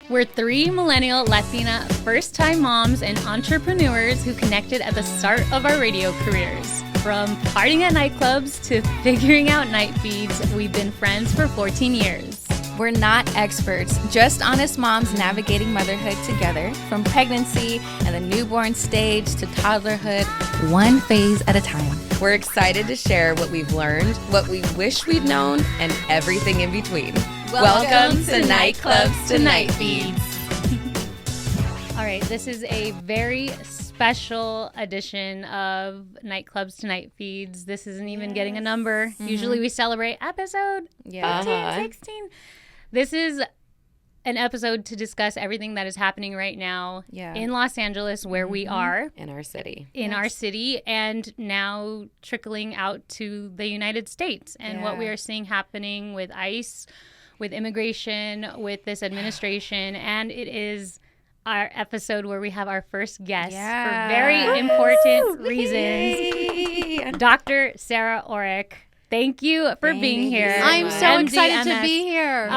We're three millennial Latina first-time moms and entrepreneurs who connected at the start of our radio careers. From partying at nightclubs to figuring out night feeds, we've been friends for 14 years. We're not experts, just honest moms navigating motherhood together, from pregnancy and the newborn stage to toddlerhood, one phase at a time. We're excited to share what we've learned, what we wish we'd known, and everything in between. Welcome to Nightclubs To Nightfeeds. All right, this is a very special edition of Nightclubs To Nightfeeds. This isn't even getting a number. Mm-hmm. Usually we celebrate episode 15, 16. This is an episode to discuss everything that is happening right now in Los Angeles, where we are. In our city. Our city, and now trickling out to the United States and what we are seeing happening with ICE, with immigration, with this administration. And it is our episode where we have our first guest for very important reasons. Dr. Sarah Oreck. Thank you for being here. I'm so excited to be here.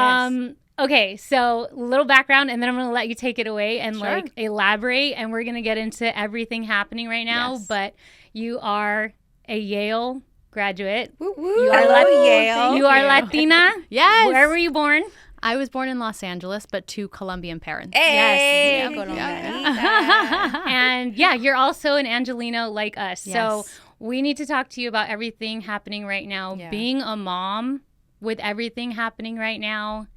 Okay, so a little background, and then I'm going to let you take it away and elaborate, and we're going to get into everything happening right now. Yes. But you are a Yale graduate. Woo, woo. You are Yale. You are Latina. Yes. Where were you born? I was born in Los Angeles, but to Colombian parents. Hey. Yes. And you're also an Angelino like us. Yes. So we need to talk to you about everything happening right now. Yeah. Being a mom with everything happening right now.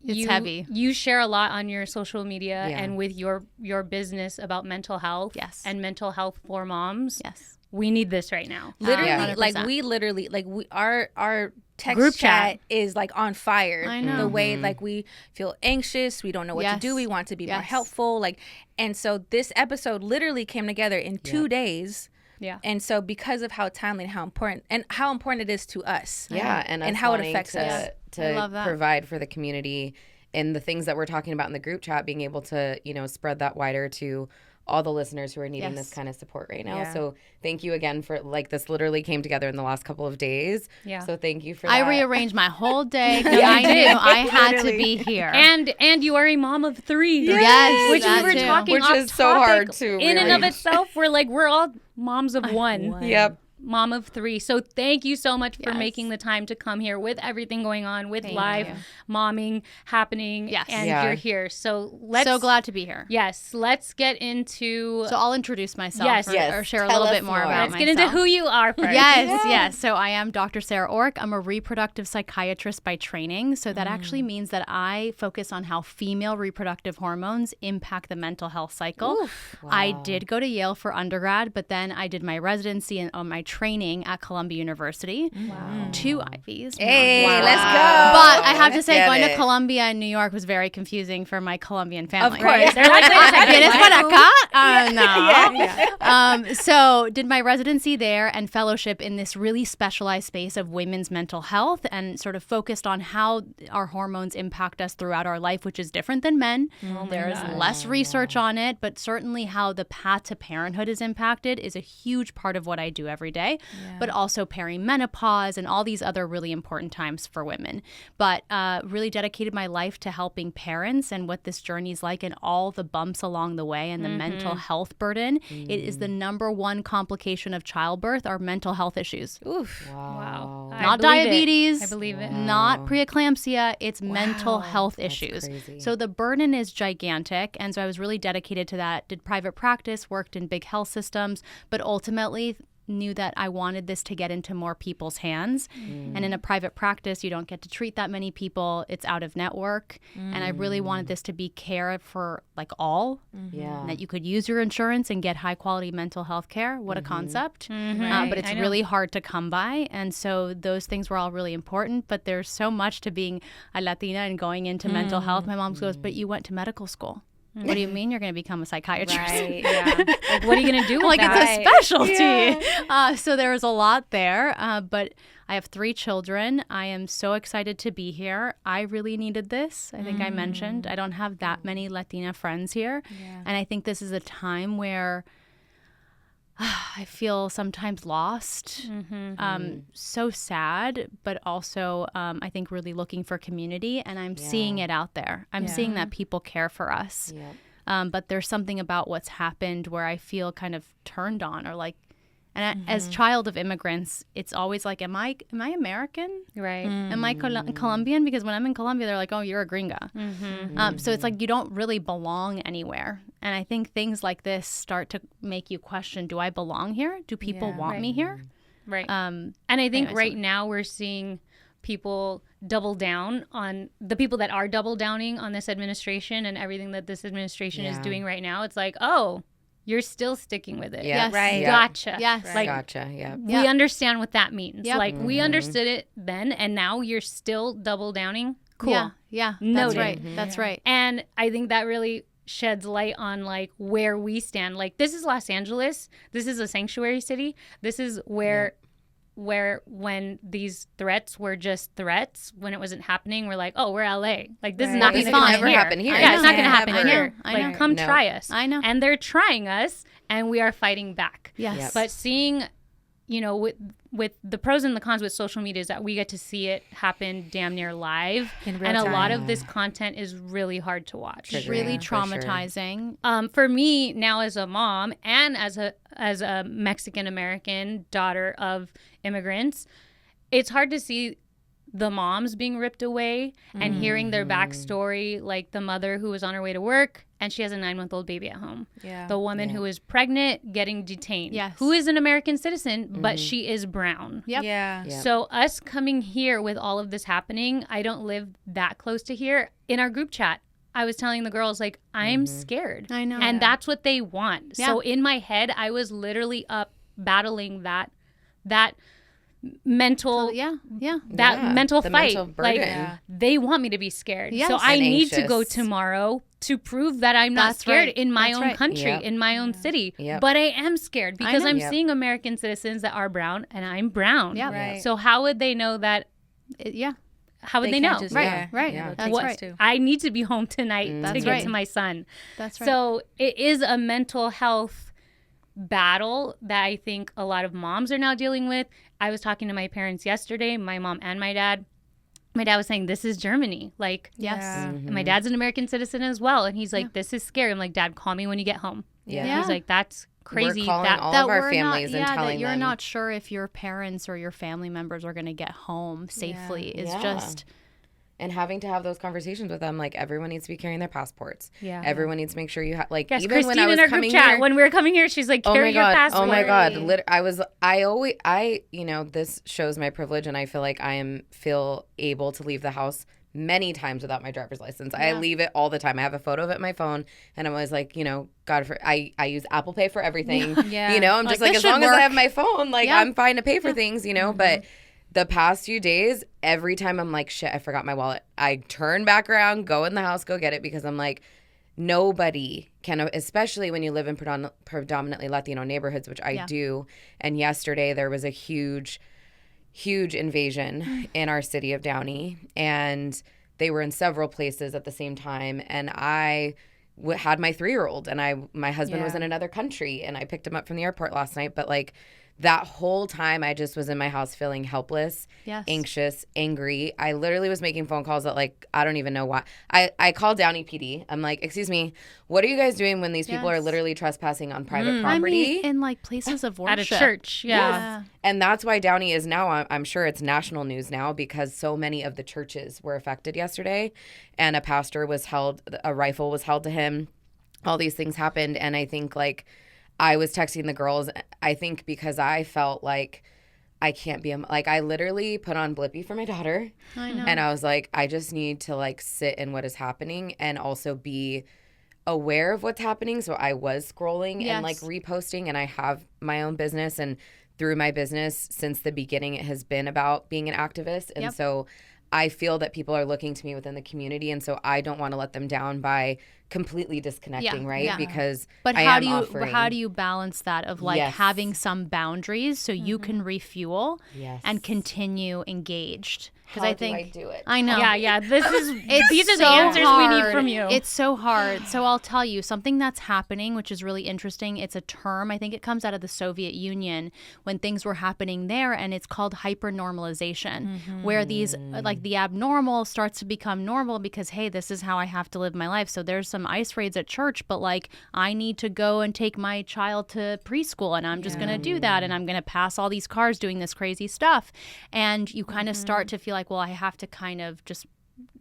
It's heavy. You share a lot on your social media and with your business about mental health and mental health for moms. Yes. We need this right now. Literally, our text group chat is like on fire. I know. The way we feel anxious, we don't know what to do, we want to be more helpful. And so this episode literally came together in 2 days. Yeah. And so because of how timely and how important it is to us. Yeah. And how it affects us. To provide for the community and the things that we're talking about in the group chat, being able to, spread that wider to all the listeners who are needing this kind of support right now. Yeah. So thank you again for this literally came together in the last couple of days. Yeah. So thank you for that. I rearranged my whole day because I knew I had to be here. And you are a mom of 3. Yes. Which we were talking which is so hard to in and of itself. We're all moms of 1. Yep. Mom of 3. So thank you so much for making the time to come here with everything going on, with live momming happening. Yes. And you're here. So so glad to be here. Yes. Let's get into... So I'll introduce myself or share a little bit more about myself. Let's get into who you are first. Yes. So I am Dr. Sarah Oreck. I'm a reproductive psychiatrist by training. So that actually means that I focus on how female reproductive hormones impact the mental health cycle. Oof. Wow. I did go to Yale for undergrad, but then I did my residency and my training at Columbia University. Wow. 2 Ivies. Hey, let's go. But I have to say, going to Columbia in New York was very confusing for my Colombian family. Of course. They're like, ¿Vienes para acá? No. So did my residency there and fellowship in this really specialized space of women's mental health and sort of focused on how our hormones impact us throughout our life, which is different than men. There's less research on it, but certainly how the path to parenthood is impacted is a huge part of what I do every day, but also perimenopause and all these other really important times for women. But really dedicated my life to helping parents and what this journey is like and all the bumps along the way and the mental health burden. It is the number 1 complication of childbirth are mental health issues. Oof. Wow. Not diabetes. I believe it. Not preeclampsia. It's mental health issues. Crazy. So the burden is gigantic. And so I was really dedicated to that. Did private practice, worked in big health systems, but ultimately knew that I wanted this to get into more people's hands. And in a private practice, you don't get to treat that many people. It's out of network. And I really wanted this to be care for all. And that you could use your insurance and get high quality mental health care. What a concept. But it's really hard to come by. And so those things were all really important. But there's so much to being a Latina and going into mental health. My mom goes, but you went to medical school. What do you mean you're going to become a psychiatrist? Right, what are you going to do with that? It's a specialty. So there was a lot there. But I have 3 children. I am so excited to be here. I really needed this. I think I mentioned I don't have that many Latina friends here. And I think this is a time where I feel sometimes lost, so sad, but also I think really looking for community, and I'm seeing it out there. I'm seeing that people care for us, but there's something about what's happened where I feel kind of turned on, or like, and as child of immigrants, it's always like, am I American? Right. Am I Colombian? Because when I'm in Colombia, they're like, oh, you're a gringa. So it's like you don't really belong anywhere. And I think things like this start to make you question, do I belong here? Do people want me here? Right. And I think right now we're seeing people double down on the people that are double downing on this administration and everything that this administration is doing right now. It's like, oh, you're still sticking with it. Yeah. Yes. Right. Gotcha. Yes. Like, Gotcha. Yeah. we understand what that means. Yep. Like, we understood it then, and now you're still double downing. Cool. Yeah. That's Noted. right. That's right. And I think that really sheds light on, like, where we stand. Like, this is Los Angeles. This is a sanctuary city. This is where when these threats were just threats, when it wasn't happening, we're like, oh, we're LA. Like, this is not going to happen here. Yeah, it's not going to happen I know. here. I Like, know. come try us. I know. And they're trying us, and we are fighting back. Yes. Yep. But seeing, you know, with the pros and the cons with social media is that we get to see it happen damn near live. In real And a lot time. of this content is really hard to watch. Triggering. Really For sure. traumatizing. For me now, as a mom and as a Mexican American daughter of immigrants, it's hard to see the moms being ripped away and hearing their backstory, like the mother who was on her way to work and she has a 9-month-old baby at home. Yeah. The woman who is pregnant getting detained. Yes. Who is an American citizen, but she is brown. Yep. Yeah. Yep. So us coming here with all of this happening, I don't live that close to here. In our group chat, I was telling the girls, like, I'm scared. I know. And that's what they want. Yeah. So in my head, I was literally up battling that mental mental the fight. mental Like, burden. they want me to be scared. Yes. So I And need to go anxious. tomorrow to prove that I'm not That's scared right. in my That's own right. country, Yep. in my own city. Yep. But I am scared because know. I'm Yep. seeing American citizens that are brown and I'm brown. Yep. Right. So how would they know that? Yeah. How would they know? can't just- Right. yeah. Right. Yeah. That's What- right. Too. I need to be home tonight to That's get right. to my son. That's right. So it is a mental health battle that I think a lot of moms are now dealing with. I was talking to my parents yesterday, my mom and my dad. My dad was saying, this is Germany. Like, yes. Yeah. my dad's an American citizen as well. And he's like, this is scary. I'm like, Dad, call me when you get home. Yeah. He's like, that's crazy. We're calling That all That of our we're families not, and that telling you're them. not sure if your parents or your family members are going to get home safely is Yeah. just And having to have those conversations with them, like, everyone needs to be carrying their passports. Yeah. Everyone needs to make sure you have, like, Yes, even Christine when I was in our group coming chat, here. when we were coming here, she's like, carry your passport. Oh my God. You know, this shows my privilege, and I feel like feel able to leave the house many times without my driver's license. I leave it all the time. I have a photo of it in my phone, and I'm always like, you know, I use Apple Pay for everything. Yeah. You know, I'm just like, this as long should as I work. have my phone, like, Yeah. I'm fine to pay for things, you know, but the past few days, every time I'm like, shit, I forgot my wallet, I turn back around, go in the house, go get it, because I'm like, nobody can, especially when you live in predominantly Latino neighborhoods, which I do. And yesterday there was a huge invasion in our city of Downey, and they were in several places at the same time. And I had my 3-year-old, and my husband was in another country, and I picked him up from the airport last night. But like, that whole time, I just was in my house feeling helpless, anxious, angry. I literally was making phone calls that, like, I don't even know why. I called Downey PD. I'm like, excuse me, what are you guys doing when these people are literally trespassing on private property? I mean, in like places of worship. At a church. Yeah. And that's why Downey is now, I'm sure it's national news now, because so many of the churches were affected yesterday, and a pastor was held, a rifle was held to him. All these things happened. And I think, like, I was texting the girls, I think because I felt like I can't be, like, I literally put on Blippi for my daughter. I know. And I was like, I just need to, like, sit in what is happening and also be aware of what's happening. So I was scrolling and, like, reposting, and I have my own business, and through my business since the beginning, it has been about being an activist. And so I feel that people are looking to me within the community, and so I don't want to let them down by completely disconnecting, right? Yeah. Because But I how am do you offering. how do you balance that of like having some boundaries so you can refuel Yes. and continue engaged? Because I think do I do it? I know. Yeah. These are the so answers hard. we need from you. It's so hard. So I'll tell you something that's happening, which is really interesting. It's a term. I think it comes out of the Soviet Union when things were happening there, and it's called hypernormalization, where these like the abnormal starts to become normal because, hey, this is how I have to live my life. So there's some ice raids at church, but like I need to go and take my child to preschool, and I'm just going to do that, and I'm going to pass all these cars doing this crazy stuff, and you kind of start to feel like, well, I have to kind of just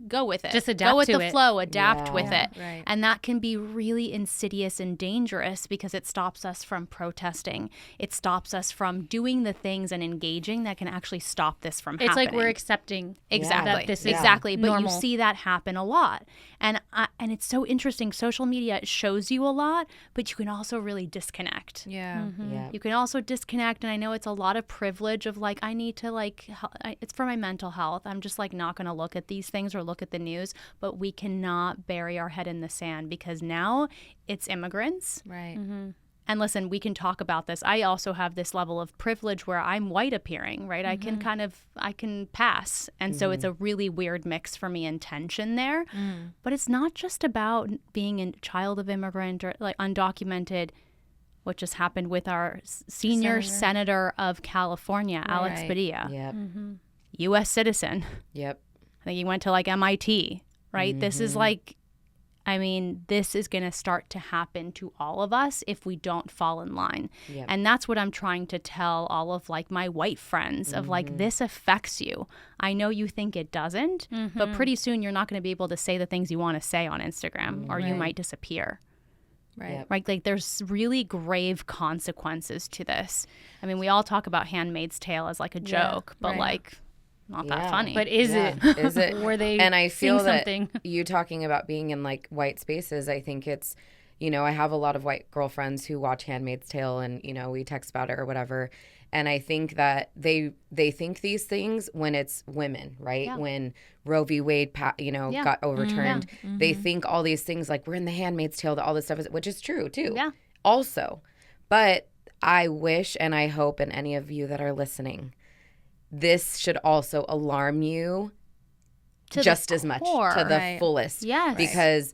go with it. Just adapt go with to the it. flow, adapt with it. Right. And that can be really insidious and dangerous because it stops us from protesting. It stops us from doing the things and engaging that can actually stop this from happening. It's like we're accepting Exactly. that this is exactly. But normal. you see that happen a lot. And it's so interesting. Social media shows you a lot, but you can also really disconnect. Yeah. Yeah. You can also disconnect, and I know it's a lot of privilege of like, I need to like, it's for my mental health. I'm just like not going to look at these things or look at the news, but we cannot bury our head in the sand because now it's immigrants. Right. And listen, we can talk about this. I also have this level of privilege where I'm white appearing, right? I can pass. And so it's a really weird mix for me and tension there. But it's not just about being a child of immigrant or like undocumented, what just happened with our senior senator of California, Alex Padilla. Yep. U.S. citizen. Yep. I think he went to like MIT, right? This is like, I mean, this is going to start to happen to all of us if we don't fall in line. Yep. And that's what I'm trying to tell all of like my white friends of like, this affects you. I know you think it doesn't, but pretty soon you're not going to be able to say the things you want to say on Instagram or you might disappear. Right. Yep. Right, like there's really grave consequences to this. I mean, we all talk about Handmaid's Tale as like a joke, but like not that funny. But is it? Is it? Were they and I feel seeing that something? You talking about being in like white spaces, I think it's, I have a lot of white girlfriends who watch Handmaid's Tale and, we text about it or whatever. And I think that they think these things when it's women, right? Yeah. When Roe v. Wade, got overturned, they think all these things like we're in the Handmaid's Tale, that all this stuff is, which is true too. Yeah. Also, but I wish and I hope, and any of you that are listening, this should also alarm you just as much to the fullest. Yes. Because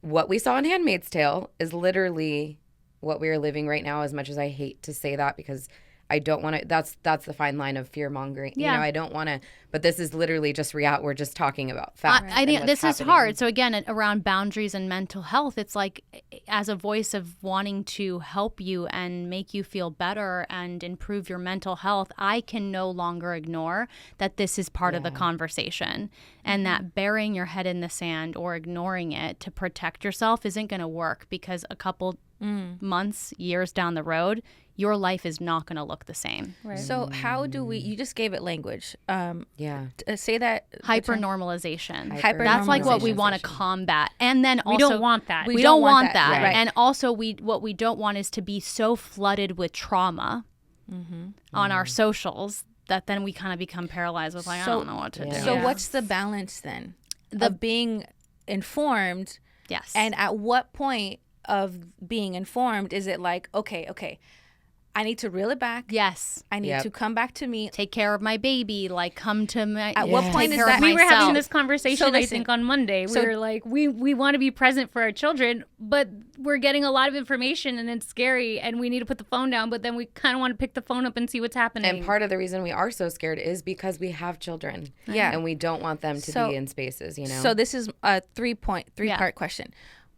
what we saw in Handmaid's Tale is literally what we are living right now, as much as I hate to say that because I don't want to, that's the fine line of fear mongering. Yeah. I don't want to, but this is literally just we're just talking about facts. I think this happening. is hard. So again, around boundaries and mental health, it's like as a voice of wanting to help you and make you feel better and improve your mental health, I can no longer ignore that this is part of the conversation and that burying your head in the sand or ignoring it to protect yourself isn't going to work because a couple months, years down the road, your life is not going to look the same. Right. So how do we, you just gave it language. Say that. Hypernormalization. Hyper- That's like what we want to combat. And then also. We don't want that. We don't want that. Right. And also what we don't want is to be so flooded with trauma on our socials that then we kind of become paralyzed with like, I don't know what to do. So what's the balance then of being informed? Yes. And at what point of being informed is it like, okay, I need to reel it back. Yes. I need to come back to me. Take care of my baby. Like, come to my. At what point is care that? of We were having myself. this conversation, So I listen, think, on Monday. We so- were like, we want to be present for our children, but we're getting a lot of information and it's scary and we need to put the phone down, but then we kind of want to pick the phone up and see what's happening. And part of the reason we are so scared is because we have children. Yeah. And we don't want them to be in spaces, So this is a three-part question.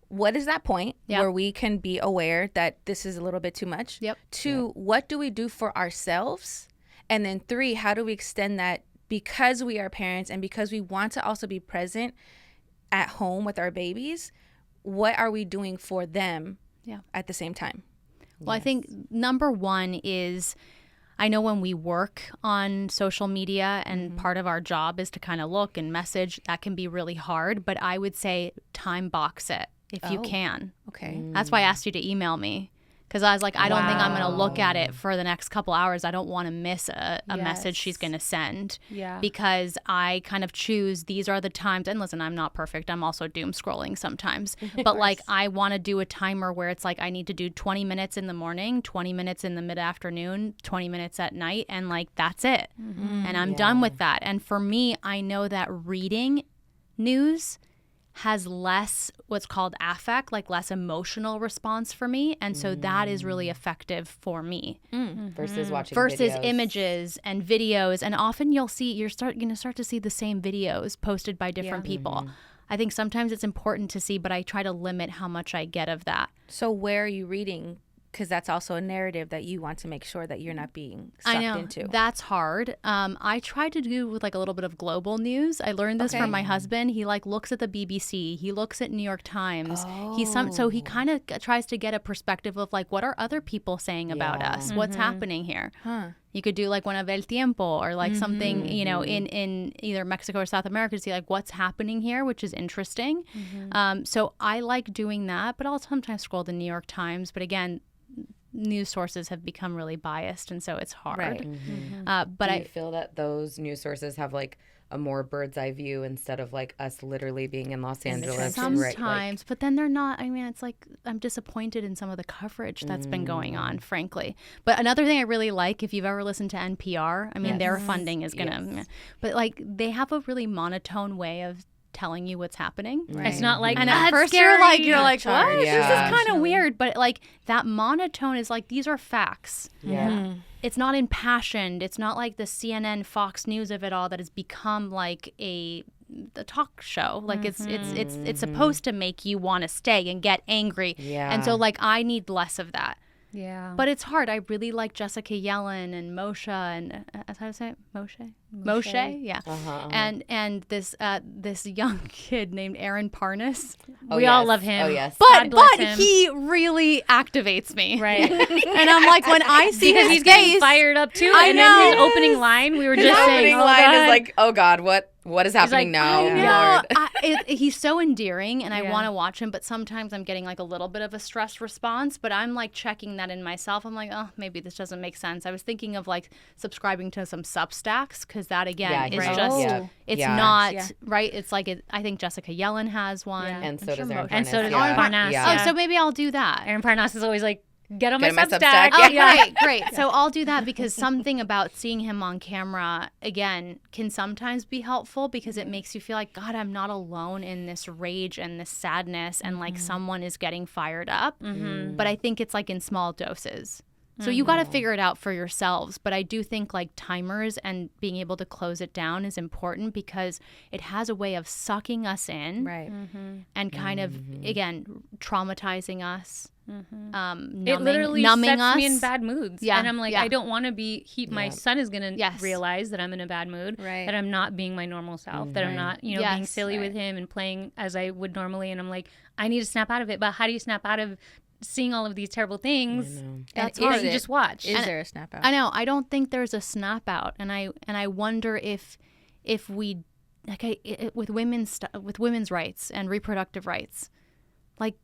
What is that point where we can be aware that this is a little bit too much? Yep. 2, what do we do for ourselves? And then 3, how do we extend that because we are parents and because we want to also be present at home with our babies? What are we doing for them at the same time? Well, I think number one is, I know when we work on social media and part of our job is to kind of look and message, that can be really hard. But I would say time box it if you can. Okay. That's why I asked you to email me. Because I was like, I don't think I'm going to look at it for the next couple hours. I don't want to miss a message she's going to send. Yeah. Because I kind of choose, these are the times. And listen, I'm not perfect. I'm also doom scrolling sometimes. But like, I want to do a timer where it's like, I need to do 20 minutes in the morning, 20 minutes in the mid-afternoon, 20 minutes at night. And like, that's it. And I'm done with that. And for me, I know that reading news has less what's called affect, like less emotional response for me. And so that is really effective for me. Versus watching Versus videos. images and videos. And often you'll see, you're going to start to see the same videos posted by different people. I think sometimes it's important to see, but I try to limit how much I get of that. So where are you reading? Because that's also a narrative that you want to make sure that you're not being sucked into. That's hard. I tried to do with like a little bit of global news. I learned this from my husband. He like looks at the BBC. He looks at New York Times. So he kind of tries to get a perspective of like, what are other people saying about us? What's happening here? You could do like one of El Tiempo or like something, you know, in either Mexico or South America to see like what's happening here, which is interesting. So I like doing that, but I'll sometimes scroll the New York Times. But again, news sources have become really biased, and so it's hard. Right. But do you feel that those news sources have like a more bird's eye view instead of like us literally being in Los Angeles? Sometimes, but then they're not. I mean, it's like I'm disappointed in some of the coverage that's been going on, frankly. But another thing I really like, if you've ever listened to NPR, I mean, their funding is gonna, but like they have a really monotone way of telling you what's happening. It's not like, and at first you're like what? This is kind of weird, but like that monotone is like, these are facts. It's not impassioned. It's not like the CNN Fox News of it all that has become like the talk show. Like it's supposed to make you want to stay and get angry. And so like I need less of that. But it's hard. I really like Jessica Yellen and Moshe and how to say it? Moshe, and this young kid named Aaron Parnas. We all love him. Oh yes, but he really activates me, right? And I'm like, when I see his he's face, getting fired up too. I and know. then his opening line, we were just saying, opening line is like, oh God, what is happening now? I know. He's so endearing, and I want to watch him, but sometimes I'm getting like a little bit of a stress response, but I'm like checking that in myself. I'm like, oh, maybe this doesn't make sense. I was thinking of like subscribing to some Substacks, because that again is just it's not right. It's like I think Jessica Yellen has one, and so does Aaron Parnas. And so does Aaron Parnas. Oh, so maybe I'll do that. Aaron Parnas is always like, get on my my Substack. Substack. Great. So I'll do that, because something about seeing him on camera, again, can sometimes be helpful, because it makes you feel like, God, I'm not alone in this rage and this sadness, and like someone is getting fired up. But I think it's like in small doses. So you got to figure it out for yourselves. But I do think like timers and being able to close it down is important, because it has a way of sucking us in, and kind of, again, traumatizing us. It literally numbing sets us. me in bad moods. And I'm like, I don't want to be, my son is going to realize that I'm in a bad mood, that I'm not being my normal self, that I'm not, being silly with him and playing as I would normally. And I'm like, I need to snap out of it. But how do you snap out of seeing all of these terrible things? That's hard. You just watch. Is there a snap out? I know. I don't think there's a snap out. And I wonder if we, like with women's rights and reproductive rights, like,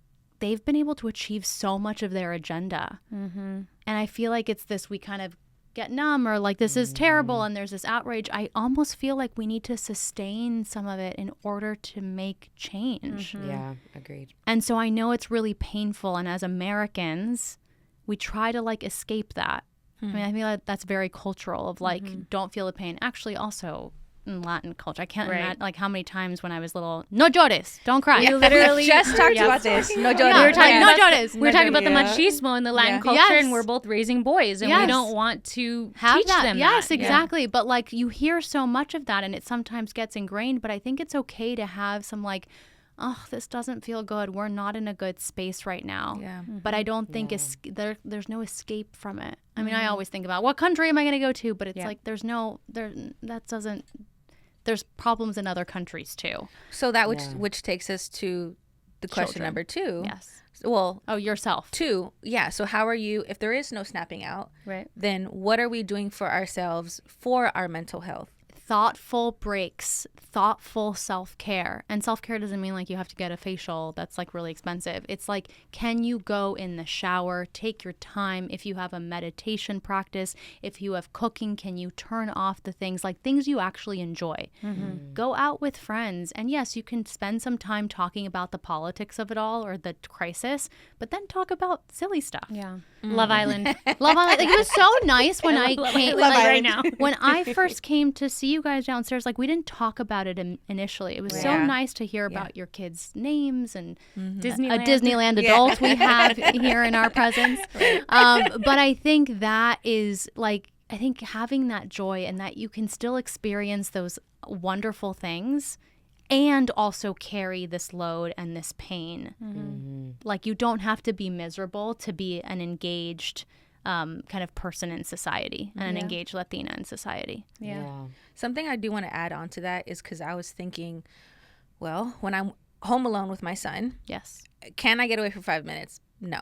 they've been able to achieve so much of their agenda. And I feel like it's this, we kind of get numb, or like, this is terrible, and there's this outrage. I almost feel like we need to sustain some of it in order to make change. Yeah, agreed. And so I know it's really painful, and as Americans, we try to like escape that. I mean, I feel like that's very cultural, of like, don't feel the pain. Actually, also in Latin culture, I can't imagine like how many times when I was little, no llores, don't cry. You literally just talked about this. No llores. We were talking no about llores. We were talking about the machismo in the Latin culture, and we're both raising boys, and we don't want to teach them Yes, that. exactly. But like, you hear so much of that, and it sometimes gets ingrained. But I think it's okay to have some like, oh, this doesn't feel good. We're not in a good space right now. But I don't think there's no escape from it. I mean, I always think about, what country am I going to go to? But it's like, there's problems in other countries too. So that which takes us to the question number 2. Yes. Well, yourself. 2. Yeah. So how are you, if there is no snapping out, then what are we doing for ourselves, for our mental health? thoughtful breaks, thoughtful self-care. And self-care doesn't mean like you have to get a facial that's like really expensive. It's like, can you go in the shower, take your time? If you have a meditation practice, if you have cooking, can you turn off the things you actually enjoy? Go out with friends. And yes, you can spend some time talking about the politics of it all or the crisis, but then talk about silly stuff. Yeah. Love Island. Love Island. Like, it was so nice when I came right now. when I first came to see you guys downstairs. Like, we didn't talk about it initially. It was so nice to hear about your kids' names and Disneyland. a Disneyland adult we have here in our presence. But I think that is like, I think having that joy and that you can still experience those wonderful things and also carry this load and this pain. Like, you don't have to be miserable to be an engaged kind of person in society and an engaged Latina in society. Something I do want to add on to that is because I was thinking, well, when I'm home alone with my son, Yes. can I get away for 5 minutes? No.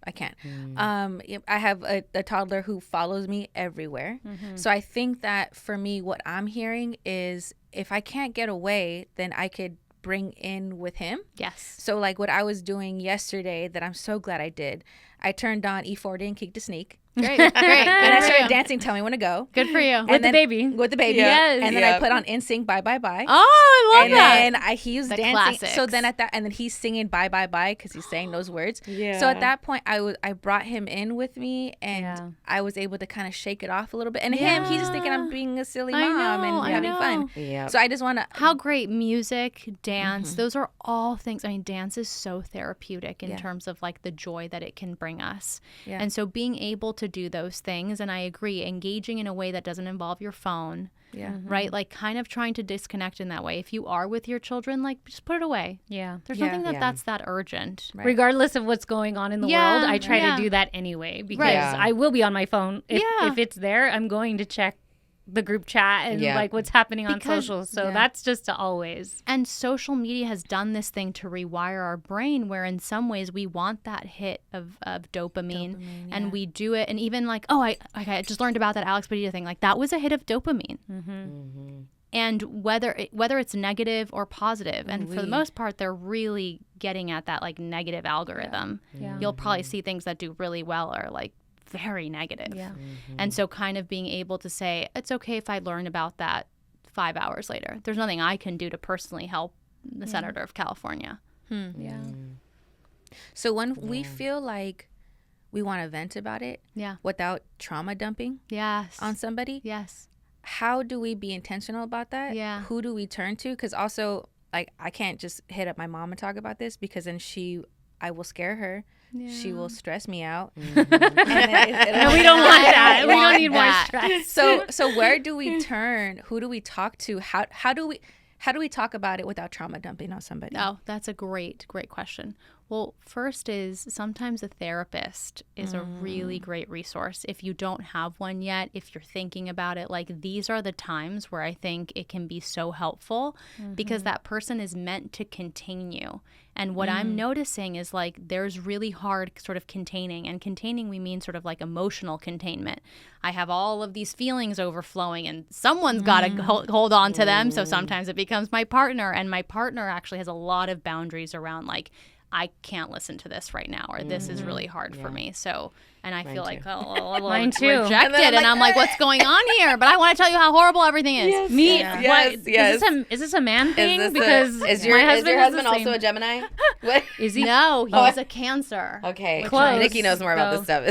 I can't. I have a toddler who follows me everywhere. So I think that for me, what I'm hearing is if I can't get away, then I could bring in with him. Yes. So like what I was doing yesterday that I'm so glad I did, I turned on E40 and Kick to Sneak. Great. Great. And I started dancing Tell Me When to Go. Good for you. With the baby. With the baby. Yes. And then I put on NSYNC Bye Bye Bye. Oh, I love that. And then he was The dancing. classics. So then and then he's singing Bye Bye Bye because he's saying those words. So at that point, I brought him in with me and I was able to kind of shake it off a little bit. And he's just thinking I'm being a silly mom and having fun. So I just want to. How great music, dance, those are all things. I mean, dance is so therapeutic in terms of like the joy that it can bring us. And so being able to do those things, and I agree, engaging in a way that doesn't involve your phone. Right? Like kind of trying to disconnect in that way. If you are with your children, like just put it away. There's nothing that's that urgent. Right. Regardless of what's going on in the world, I try to do that anyway because I will be on my phone. If it's there, I'm going to check the group chat and like what's happening on social. So that's just always. And social media has done this thing to rewire our brain where in some ways we want that hit of dopamine and we do it. And even like, I just learned about that Alex Padilla thing. Like that was a hit of dopamine. And whether it's negative or positive, and for the most part, they're really getting at that like negative algorithm. You'll probably see things that do really well or like very negative. And so kind of being able to say, it's okay if I learn about that 5 hours later. There's nothing I can do to personally help the senator of California. So when we feel like we want to vent about it without trauma dumping on somebody, how do we be intentional about that? Who do we turn to? Because also, like, I can't just hit up my mom and talk about this because then I will scare her. She will stress me out. And we don't want that. We don't need more stress. So where do we turn? Who do we talk to? How do we talk about it without trauma dumping on somebody? Oh, that's a great question. Well, first is sometimes a therapist is a really great resource. If you don't have one yet, if you're thinking about it, like these are the times where I think it can be so helpful because that person is meant to contain you. And what I'm noticing is like there's really hard sort of containing. And containing, we mean sort of like emotional containment. I have all of these feelings overflowing and someone's got to hold on to them. So sometimes it becomes my partner. And my partner actually has a lot of boundaries around like, I can't listen to this right now, or this is really hard for me. So, and I feel like, mine too. Rejected, and I'm like, what's going on here? But I want to tell you how horrible everything is. Is this a man thing? Because is your husband also a Gemini? What is he? No, he's a Cancer. Okay, close. Nikki knows more about this stuff.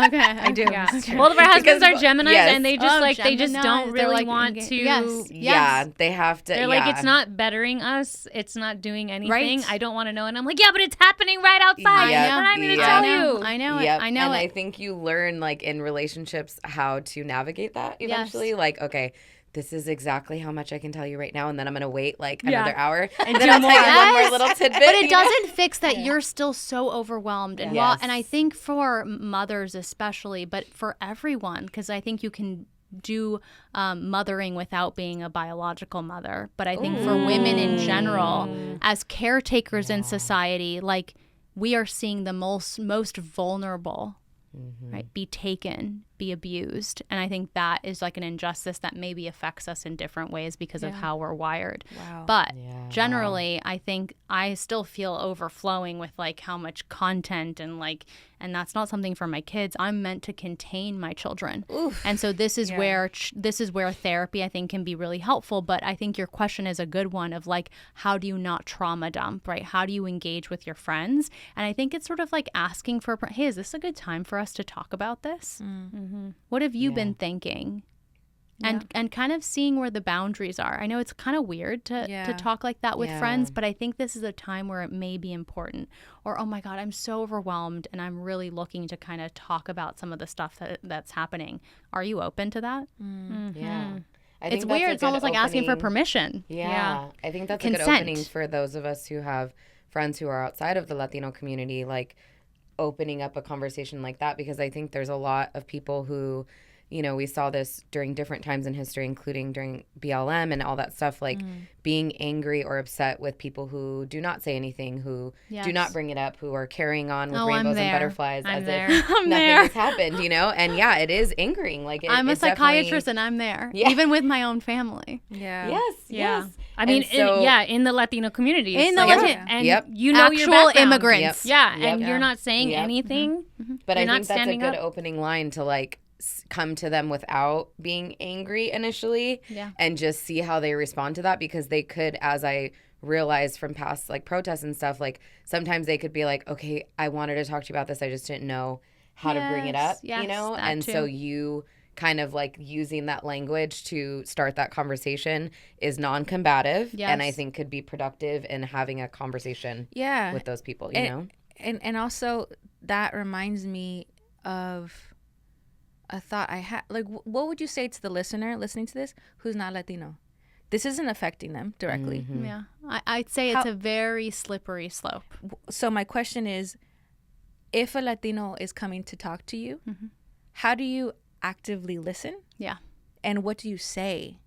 Okay, I do. Yeah. Both of our husbands are Geminis, and they just they just don't really want to. Yeah, they have to. They're like, it's not bettering us. It's not doing anything. I don't want to know. And I'm like, but it's happening right outside. And I'm going to tell you. I know it. I know and it. I think you learn like in relationships how to navigate that eventually. Like, okay, this is exactly how much I can tell you right now, and then I'm going to wait like another hour, and then I'll tell you one more little tidbit. But it doesn't fix that you're still so overwhelmed. And and I think for mothers especially, but for everyone, because I think you can do mothering without being a biological mother. But I think for women in general, as caretakers in society, like we are seeing the most vulnerable, right, be taken be abused. And I think that is like an injustice that maybe affects us in different ways because of how we're wired. Wow. But generally, I think I still feel overflowing with like how much content and that's not something for my kids. I'm meant to contain my children. Oof. And so this is where therapy I think can be really helpful. But I think your question is a good one of like, how do you not trauma dump, right? How do you engage with your friends? And I think it's sort of like asking for, hey, is this a good time for us to talk about this? Mm-hmm. What have you been thinking? And kind of seeing where the boundaries are. I know it's kind of weird to talk like that with friends, but I think this is a time where it may be important. Or, oh my God, I'm so overwhelmed and I'm really looking to kind of talk about some of the stuff that's happening. Are you open to that? Mm-hmm. Yeah. It's weird. It's almost like asking for permission. Yeah. I think that's Consent. a good opening for those of us who have friends who are outside of the Latino community, like opening up a conversation like that, because I think there's a lot of people who, you know, we saw this during different times in history, including during BLM and all that stuff, like being angry or upset with people who do not say anything, who do not bring it up, who are carrying on with rainbows and butterflies as if nothing has happened, you know? And yeah, it is angering. Like I'm a psychiatrist and I'm there, even with my own family. Yes. I mean, in the Latino community. In the Latino. And you know your actual background. immigrants. And you're not saying anything. Mm-hmm. But I think that's a good up. opening line to like come to them without being angry initially and just see how they respond to that, because they could, as I realized from past like protests and stuff, like sometimes they could be like, okay, I wanted to talk to you about this, I just didn't know how to bring it up, you know? And so you kind of like using that language to start that conversation is non-combative and I think could be productive in having a conversation with those people, you know? And also that reminds me of a thought I had. Like, what would you say to the listener listening to this who's not Latino? This isn't affecting them directly. Mm-hmm. Yeah. I'd say it's a very slippery slope. So my question is, if a Latino is coming to talk to you, how do you actively listen? Yeah. And what do you say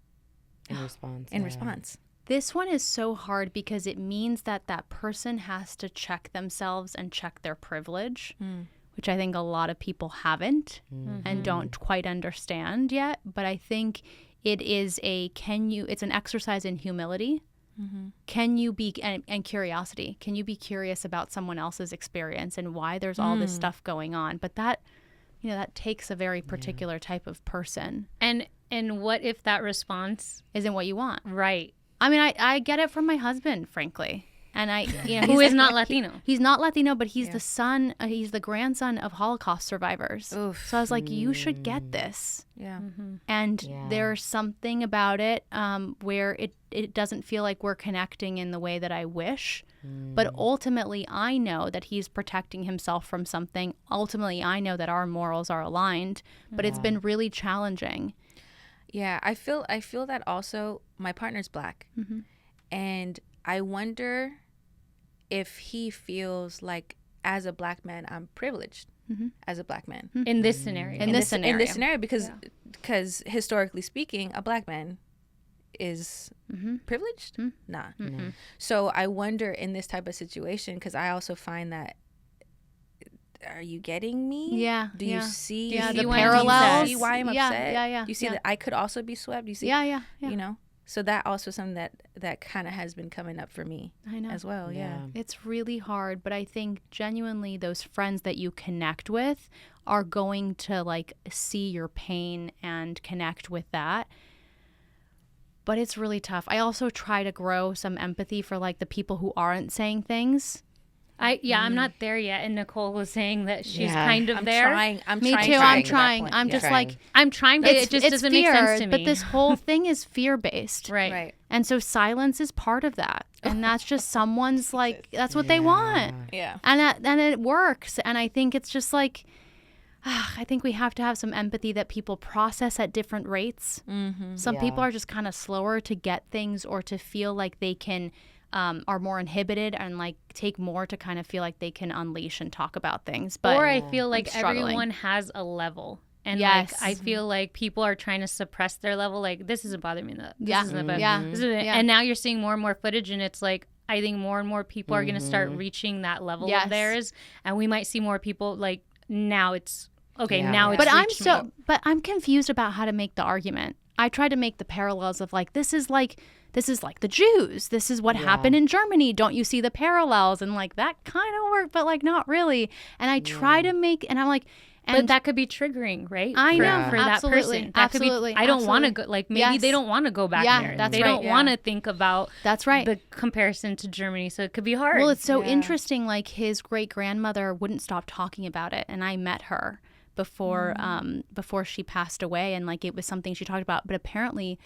in response? Response. This one is so hard because it means that person has to check themselves and check their privilege. Which I think a lot of people haven't and don't quite understand yet. But I think it is it's an exercise in humility. Can you be, and curiosity, can you be curious about someone else's experience and why there's all this stuff going on? But that takes a very particular type of person. And what if that response isn't what you want? Right. I mean, I get it from my husband, frankly. And who is not Latino. He's not Latino, but he's the son, he's the grandson of Holocaust survivors. Oof. So I was like, you should get this. Yeah. And there's something about it where it doesn't feel like we're connecting in the way that I wish. But ultimately, I know that he's protecting himself from something. Ultimately, I know that our morals are aligned. But it's been really challenging. Yeah, I feel that also. My partner's Black. And I wonder if he feels like, as a Black man, I'm privileged as a Black man. In this scenario. In this scenario, because historically speaking, a Black man is privileged? Nah. So I wonder in this type of situation, because I also find that, are you getting me? Yeah. Do you see the parallels? Do you see why I'm upset? Yeah. Do you see that I could also be swept? Do you see? Yeah. You know? So that also something that kind of has been coming up for me as well. Yeah. It's really hard, but I think genuinely those friends that you connect with are going to like see your pain and connect with that. But it's really tough. I also try to grow some empathy for like the people who aren't saying things. I'm not there yet, and Nicole was saying that she's kind of there. I'm Me trying. too. I'm trying. I'm just like I'm trying, but it just doesn't make sense to me. But this whole thing is fear-based, right? And so silence is part of that, and that's just someone's like that's what they want, and it works. And I think it's just like I think we have to have some empathy that people process at different rates. Some people are just kind of slower to get things or to feel like they can. Are more inhibited and like take more to kind of feel like they can unleash and talk about things. But I feel like everyone has a level. And like I feel like people are trying to suppress their level. Like, this isn't bothering me. And now you're seeing more and more footage, and it's like I think more and more people are going to start reaching that level of theirs, and we might see more people like now. It's okay, now it's but I'm confused about how to make the argument. I try to make the parallels of like this is like the Jews. This is what happened in Germany. Don't you see the parallels? And like that kind of worked, but like not really. And I try to make, and I'm like, but that could be triggering, right? I know, for that person. That could be, I don't want to go. Like maybe they don't want to go back there. They don't want to think about. That's right. The comparison to Germany, so it could be hard. Well, it's so interesting. Like his great grandmother wouldn't stop talking about it, and I met her before she passed away, and like it was something she talked about. But apparently,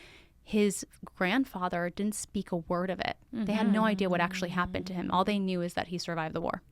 his grandfather didn't speak a word of it. They had no idea what actually happened to him. All they knew is that he survived the war.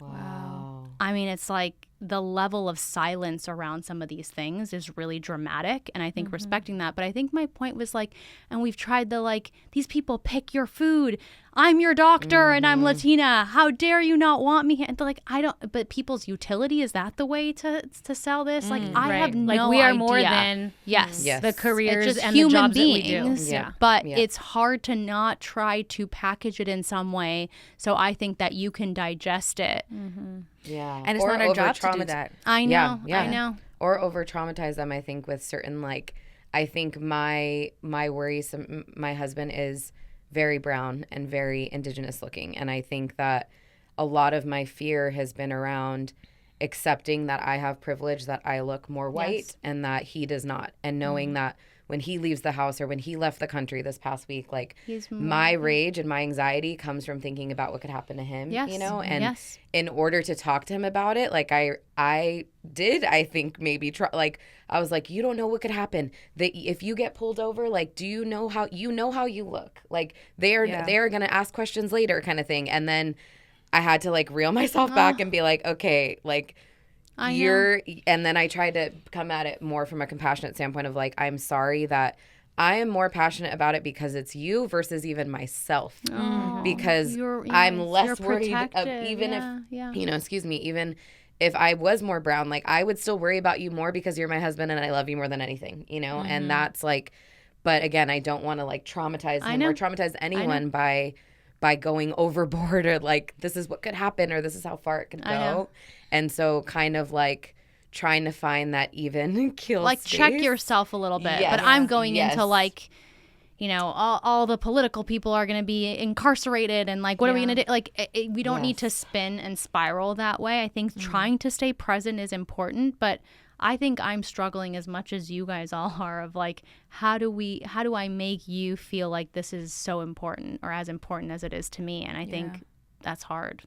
Wow. I mean, it's like the level of silence around some of these things is really dramatic, and I think respecting that. But I think my point was like, and we've tried the like, these people pick your food. I'm your doctor and I'm Latina. How dare you not want me? And they're like, I don't. But people's utility, is that the way to sell this? Like, I have no idea. Like we are more than the careers and the jobs beings, that we do. Yeah. But it's hard to not try to package it in some way. So I think that you can digest it. Yeah. And it's not our job to do that. I know. I know. Or over traumatize them, I think, with certain, like, I think my worrisome, my husband is very brown and very indigenous looking. And I think that a lot of my fear has been around accepting that I have privilege, that I look more white and that he does not. And knowing that when he leaves the house or when he left the country this past week, like my rage and my anxiety comes from thinking about what could happen to him, you know? And in order to talk to him about it, like I think maybe try, like, I was like, you don't know what could happen. That if you get pulled over, like, do you know how you look? Like they are going to ask questions later kind of thing. And then I had to like reel myself back and be like, okay, like, and then I tried to come at it more from a compassionate standpoint of like, I'm sorry that I am more passionate about it because it's you versus even myself. Because I'm less worried of even if, you know, even if I was more brown, like I would still worry about you more because you're my husband and I love you more than anything, you know? And that's like, but again, I don't want to like traumatize him or traumatize anyone by going overboard or like, this is what could happen or this is how far it could go. And so kind of like trying to find that even keel like space. Check yourself a little bit. But I'm going into like, you know, all the political people are going to be incarcerated and like, what are we going to do? Like, we don't need to spin and spiral that way. I think trying to stay present is important, but I think I'm struggling as much as you guys all are of like, how do I make you feel like this is so important or as important as it is to me? And I think that's hard.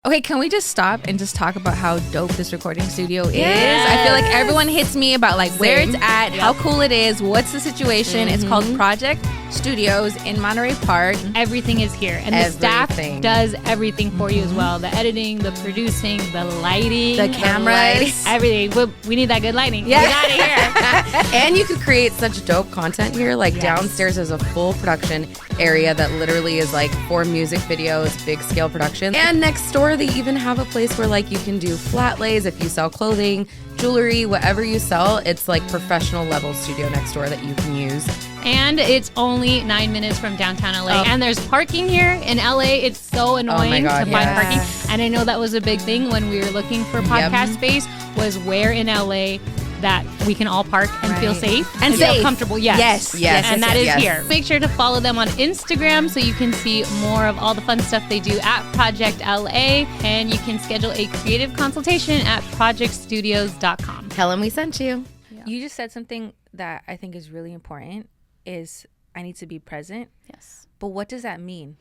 Okay, can we just stop and just talk about how dope this recording studio is? I feel like everyone hits me about like where it's at, how cool it is, what's the situation. It's called Project Studios in Monterey Park. Everything is here. And the staff does everything for you as well. The editing, the producing, the lighting. The cameras. Everything. We need that good lighting. Yeah. We got it here. And you could create such dope content here. Like downstairs is a full production area that literally is like for music videos, big scale production. And next door they even have a place where like you can do flat lays if you sell clothing, jewelry, whatever you sell. It's like professional level studio next door that you can use. And it's only 9 minutes from downtown LA. And there's parking here. In LA, it's so annoying to find parking. And I know that was a big thing when we were looking for podcast space, was where in LA that we can all park and feel safe and feel comfortable. Yes. And that is here. Make sure to follow them on Instagram so you can see more of all the fun stuff they do at Project LA. And you can schedule a creative consultation at projectstudios.com. Tell them we sent you. Yeah. You just said something that I think is really important, is I need to be present. Yes. But what does that mean?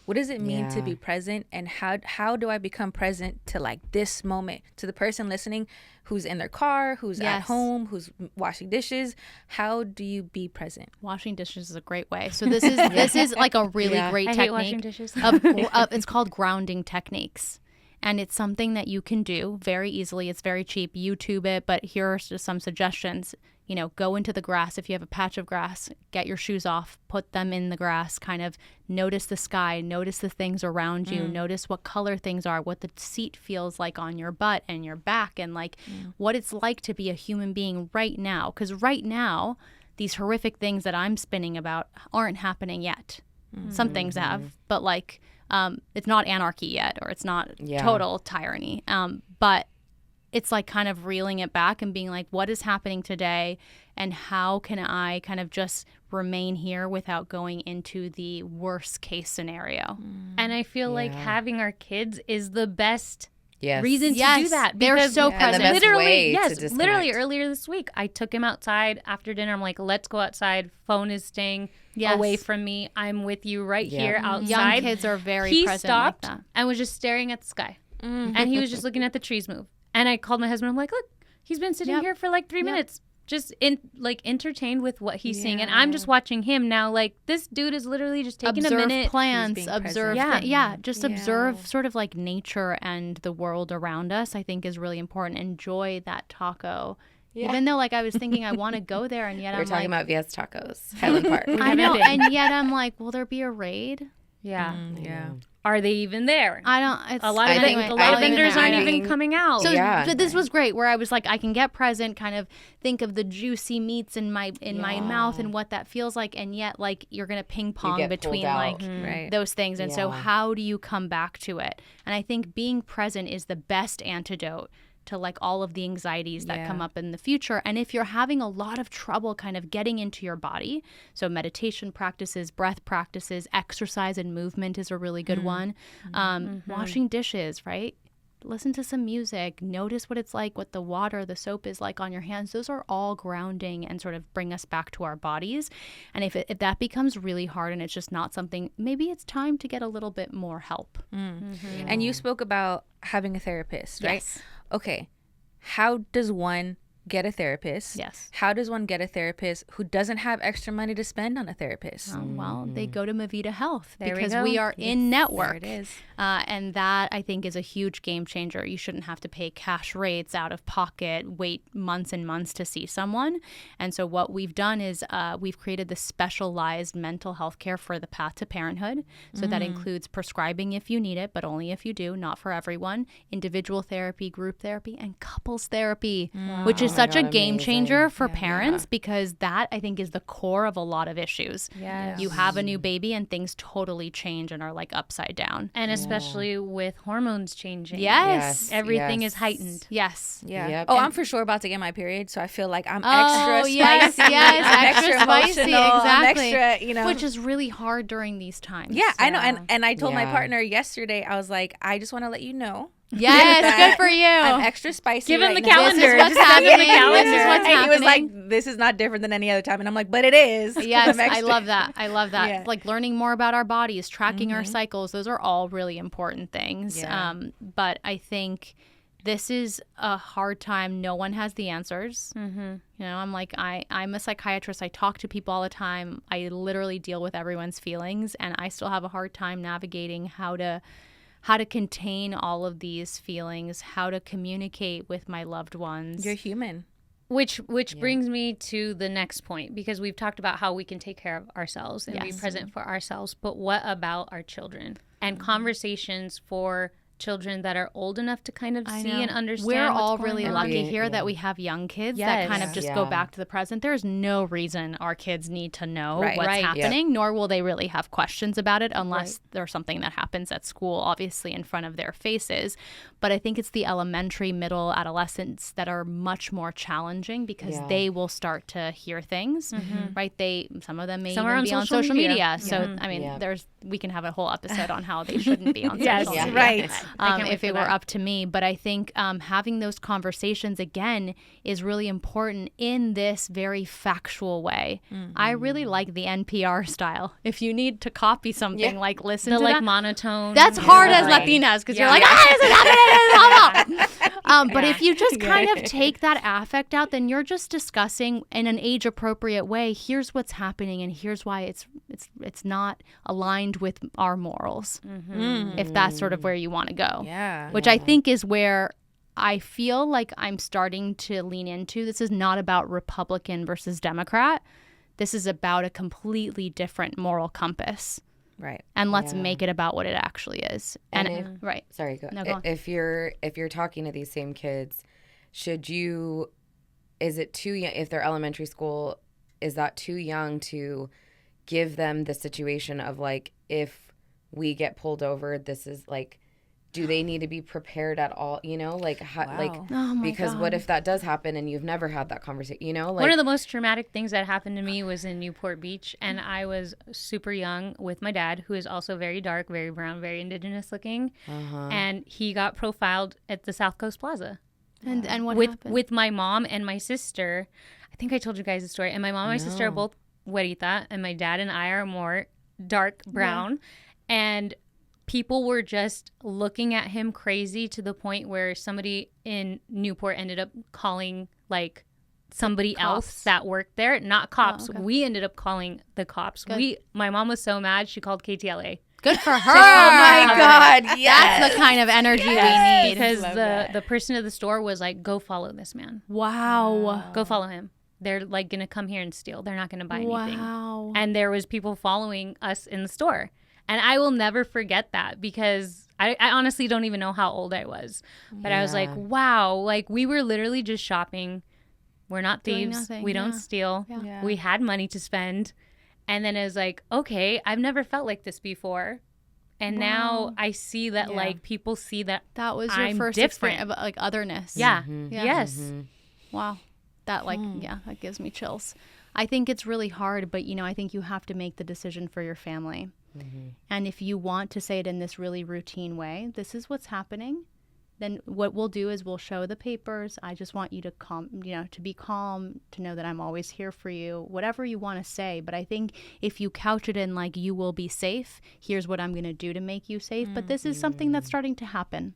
What does it mean to be present? And how do I become present to like this moment, to the person listening who's in their car, who's at home, who's washing dishes? How do you be present? Washing dishes is a great way. So this is like a really great technique. I hate washing dishes. It's called grounding techniques. And it's something that you can do very easily. It's very cheap. YouTube it. But here are just some suggestions. You know, go into the grass. If you have a patch of grass, get your shoes off, put them in the grass, kind of notice the sky, notice the things around you, notice what color things are, what the seat feels like on your butt and your back, and like what it's like to be a human being right now. Because right now, these horrific things that I'm spinning about aren't happening yet. Some things have, but like it's not anarchy yet, or it's not total tyranny. But it's like kind of reeling it back and being like, what is happening today and how can I kind of just remain here without going into the worst case scenario? And I feel like having our kids is the best reason to do that. They're so present. And the best way to literally disconnect. earlier this week, I took him outside after dinner. I'm like, let's go outside. Phone is staying away from me. I'm with you right here outside. Young kids are very he present stopped like that. and was just staring at the sky. And he was just looking at the trees move. And I called my husband. I'm like, look, he's been sitting here for like 3 minutes. Just entertained with what he's seeing, and I'm just watching him now. Like, this dude is literally just taking a minute. Observe plants, observe, observe sort of like nature and the world around us. I think is really important. Enjoy that taco, even though like I was thinking I want to go there, and yet We're I'm talking like, about VS Tacos, Highland Park. I know, and yet I'm like, will there be a raid? Yeah. Yeah. Are they even there? I don't. It's, A lot of vendors aren't even coming out. So but this was great, where I was like, I can get present, kind of think of the juicy meats in my mouth and what that feels like, and yet like you're gonna ping pong between like those things, and so how do you come back to it? And I think being present is the best antidote to like all of the anxieties that come up in the future. And if you're having a lot of trouble kind of getting into your body, so meditation practices, breath practices, exercise and movement is a really good one. Washing dishes, right? Listen to some music, notice what it's like, what the water, the soap is like on your hands. Those are all grounding and sort of bring us back to our bodies. And if that becomes really hard and it's just not something, maybe it's time to get a little bit more help. And you spoke about having a therapist, right? Yes. Okay. How does one get a therapist? Yes. How does one get a therapist who doesn't have extra money to spend on a therapist? Well, they go to Mavita Health because go. we are in network. There it is. And that, I think, is a huge game changer. You shouldn't have to pay cash rates out of pocket, wait months and months to see someone. And so what we've done is we've created this specialized mental health care for the path to parenthood. So that includes prescribing if you need it, but only if you do, not for everyone, individual therapy, group therapy, and couples therapy, which is such a game changer for parents because that, I think, is the core of a lot of issues. Yes. You have a new baby and things totally change and are like upside down. And especially with hormones changing. Yes. Everything is heightened. Yes. Yeah. Yep. Oh, I'm for sure about to get my period, so I feel like I'm Oh, extra yes, spicy. yes, I'm extra spicy, emotional, I'm exactly. extra, Which is really hard during these times. Yeah, I know. And I told my Yeah. partner yesterday, I was like, I just want to let you know. Yes, that good for you. I'm extra spicy. Give him right the now. calendar. This is what's Just send him the happening. calendar. This is what's And he was happening. like, this is not different than any other time. And I'm like, but it is. 'cause Yes, I'm I extra. love that. I love that. Yeah. Like learning more about our bodies, tracking our cycles, those are all really important things. Yeah. But I think this is a hard time. No one has the answers. You know, I'm like, I'm a psychiatrist. I talk to people all the time. I literally deal with everyone's feelings, and I still have a hard time navigating how to contain all of these feelings, how to communicate with my loved ones. You're human. Which brings me to the next point, because we've talked about how we can take care of ourselves and be present for ourselves. But what about our children and conversations for children that are old enough to kind of see and understand? We're what's all going really on? lucky here that we have young kids that kind of just go back to the present. There's no reason our kids need to know what's happening, nor will they really have questions about it unless there's something that happens at school, obviously in front of their faces. But I think it's the elementary, middle, adolescents that are much more challenging because they will start to hear things, right? Some of them may even be on social media. So, I mean, we can have a whole episode on how they shouldn't be on social media. Right. If it were up to me. But I think having those conversations, again, is really important in this very factual way. I really like the NPR style. If you need to copy something, like listen to that. Monotone. That's hard as Latinas because you're like, but if you just kind of take that affect out, then you're just discussing in an age-appropriate way, here's what's happening and here's why it's not aligned with our morals, if that's sort of where you want to go. Which I think is where I feel like I'm starting to lean into. This is not about Republican versus Democrat. This is about a completely different moral compass. Right. And let's make it about what it actually is. Sorry, go on. If you're talking to these same kids, is it too young, if they're elementary school, is that too young to give them the situation of like, if we get pulled over, this is like, do they need to be prepared at all? You know, like, Oh my because God. what if that does happen and you've never had that conversation? You know, like one of the most traumatic things that happened to me was in Newport Beach, and I was super young with my dad, who is also very dark, very brown, very indigenous looking, and he got profiled at the South Coast Plaza. And what with happened? with my mom and my sister. I think I told you guys the story. And my mom and my sister are both güerita, and my dad and I are more dark brown. And people were just looking at him crazy to the point where somebody in Newport ended up calling like somebody else that worked there, not cops. We ended up calling the cops. My mom was so mad she called KTLA. Good for her. Oh my God, yes. That's the kind of energy we need. Because the person at the store was like, go follow this man. Wow. Go follow him. They're like going to come here and steal. They're not going to buy anything. Wow. And there was people following us in the store. And I will never forget that, because I honestly don't even know how old I was. But I was like, wow, like we were literally just shopping. We're not Doing thieves. nothing. We don't steal. Yeah. We had money to spend. And then it was like, okay, I've never felt like this before. And now I see that like people see that That was your I'm first different. experience of like otherness. Yeah. Yeah. Yes. Wow. That that gives me chills. I think it's really hard, but I think you have to make the decision for your family. And if you want to say it in this really routine way, this is what's happening, then what we'll do is we'll show the papers. I just want you to to be calm, to know that I'm always here for you, whatever you want to say. But I think if you couch it in like, you will be safe, here's what I'm going to do to make you safe. But this is something that's starting to happen.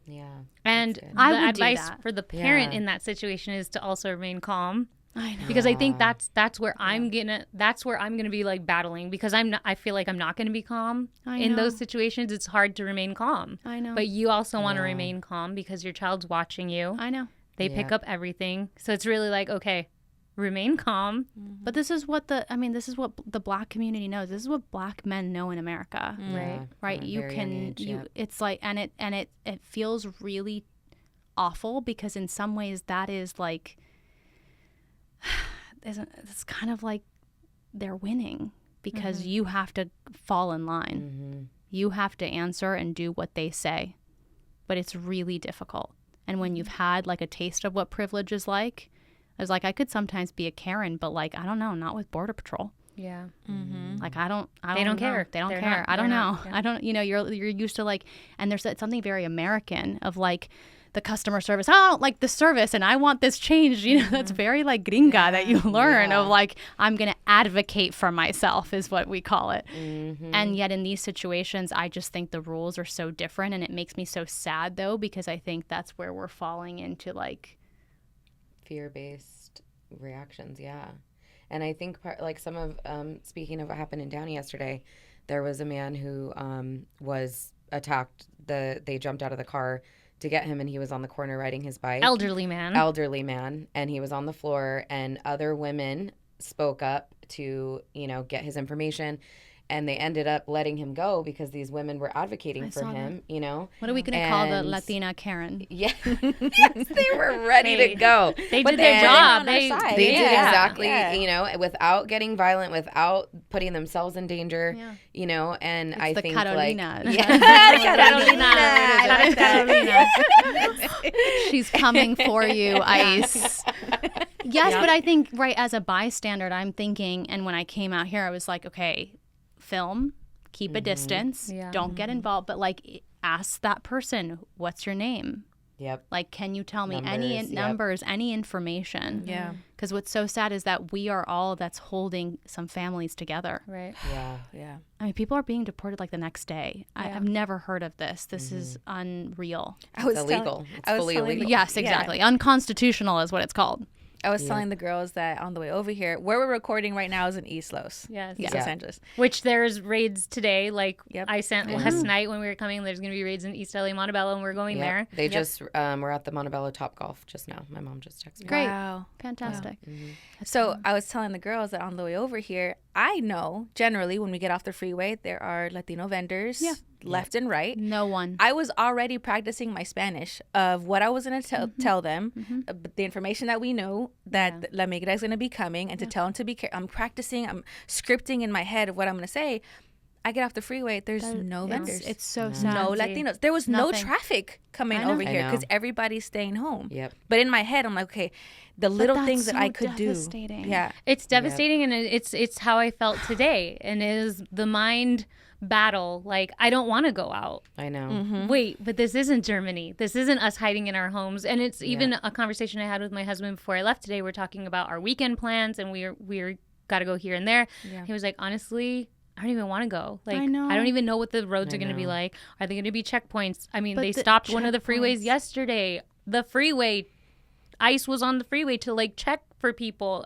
Yeah. And I the would do advice that. for the parent in that situation is to also remain calm. I know. Because I think that's where I'm gonna be like battling, because I feel like I'm not gonna be calm in those situations. It's hard to remain calm. I know. But you also want to remain calm because your child's watching you. I know. They pick up everything. So it's really like, okay, remain calm. But this is what this is what the Black community knows. This is what Black men know in America. Right. You can it's like, and it feels really awful, because in some ways that is like, it's kind of like they're winning, because you have to fall in line. You have to answer and do what they say. But it's really difficult. And when you've had like a taste of what privilege is like, I was like, I could sometimes be a Karen, but like, I don't know, not with Border Patrol. Yeah. Like, I don't They don't know. care. They don't They're care. not- I don't they're know. not, yeah. I don't, you're used to like, and there's something very American of like the customer service. I don't like the service and I want this changed. That's very like gringa that you learn of like, I'm going to advocate for myself is what we call it. And yet in these situations, I just think the rules are so different, and it makes me so sad though, because I think that's where we're falling into like fear-based reactions. Yeah. And I think like some of speaking of what happened in Downey yesterday, there was a man who was attacked. They jumped out of the car to get him, and he was on the corner riding his bike. Elderly man, and he was on the floor, and other women spoke up to get his information, and they ended up letting him go because these women were advocating for him. What are we going to call the Latina Karen? Yes, they were ready to go. They did their job. They did exactly. Without getting violent, without putting themselves in danger. And It's I the think Carolina. Carolina. She's coming for you, Ice. Yes, but I think as a bystander, I'm thinking, and when I came out here, I was like, okay, film, keep a distance, don't get involved, but like ask that person, what's your name? Yep. Like, can you tell me any numbers, any information? Yeah. Because what's so sad is that we are all that's holding some families together. Right. Yeah. I mean, people are being deported like the next day. I've never heard of this. This is unreal. It's illegal. It's fully illegal. Yes, exactly. Unconstitutional is what it's called. I was telling the girls that on the way over here, where we're recording right now is in East Los. Yes. East Los Angeles. Which there's raids today. Like I sent last night when we were coming, there's going to be raids in East LA, Montebello, and we're going there. They just were at the Montebello Top Golf just now. My mom just texted me. Great. Wow. Fantastic. So I was telling the girls that on the way over here, I know generally when we get off the freeway, there are Latino vendors left and right. No one. I was already practicing my Spanish of what I was going to tell them, the information that we know that La Migra is going to be coming, and to tell them to be careful. I'm practicing, I'm scripting in my head of what I'm going to say. I get off the freeway. There's no vendors. It's so sad. No Latinos. There was no traffic coming over here because everybody's staying home. Yep. But in my head, I'm like, okay, the little things that I could do. Yeah. It's devastating, and it's how I felt today. And it is the mind battle. Like, I don't want to go out. I know. Wait, but this isn't Germany. This isn't us hiding in our homes. And it's even a conversation I had with my husband before I left today. We're talking about our weekend plans, and we're got to go here and there. Yeah. He was like, honestly, I don't even want to go. Like, I don't even know what the roads are going to be like. Are they going to be checkpoints? I mean, they stopped one of the freeways yesterday. The freeway, ICE was on the freeway to like check for people.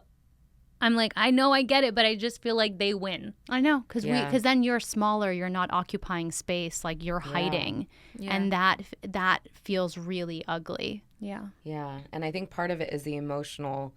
I'm like, I know, I get it, but I just feel like they win. I know, because then you're smaller, you're not occupying space, like you're hiding, and that feels really ugly. Yeah. Yeah, and I think part of it is the emotional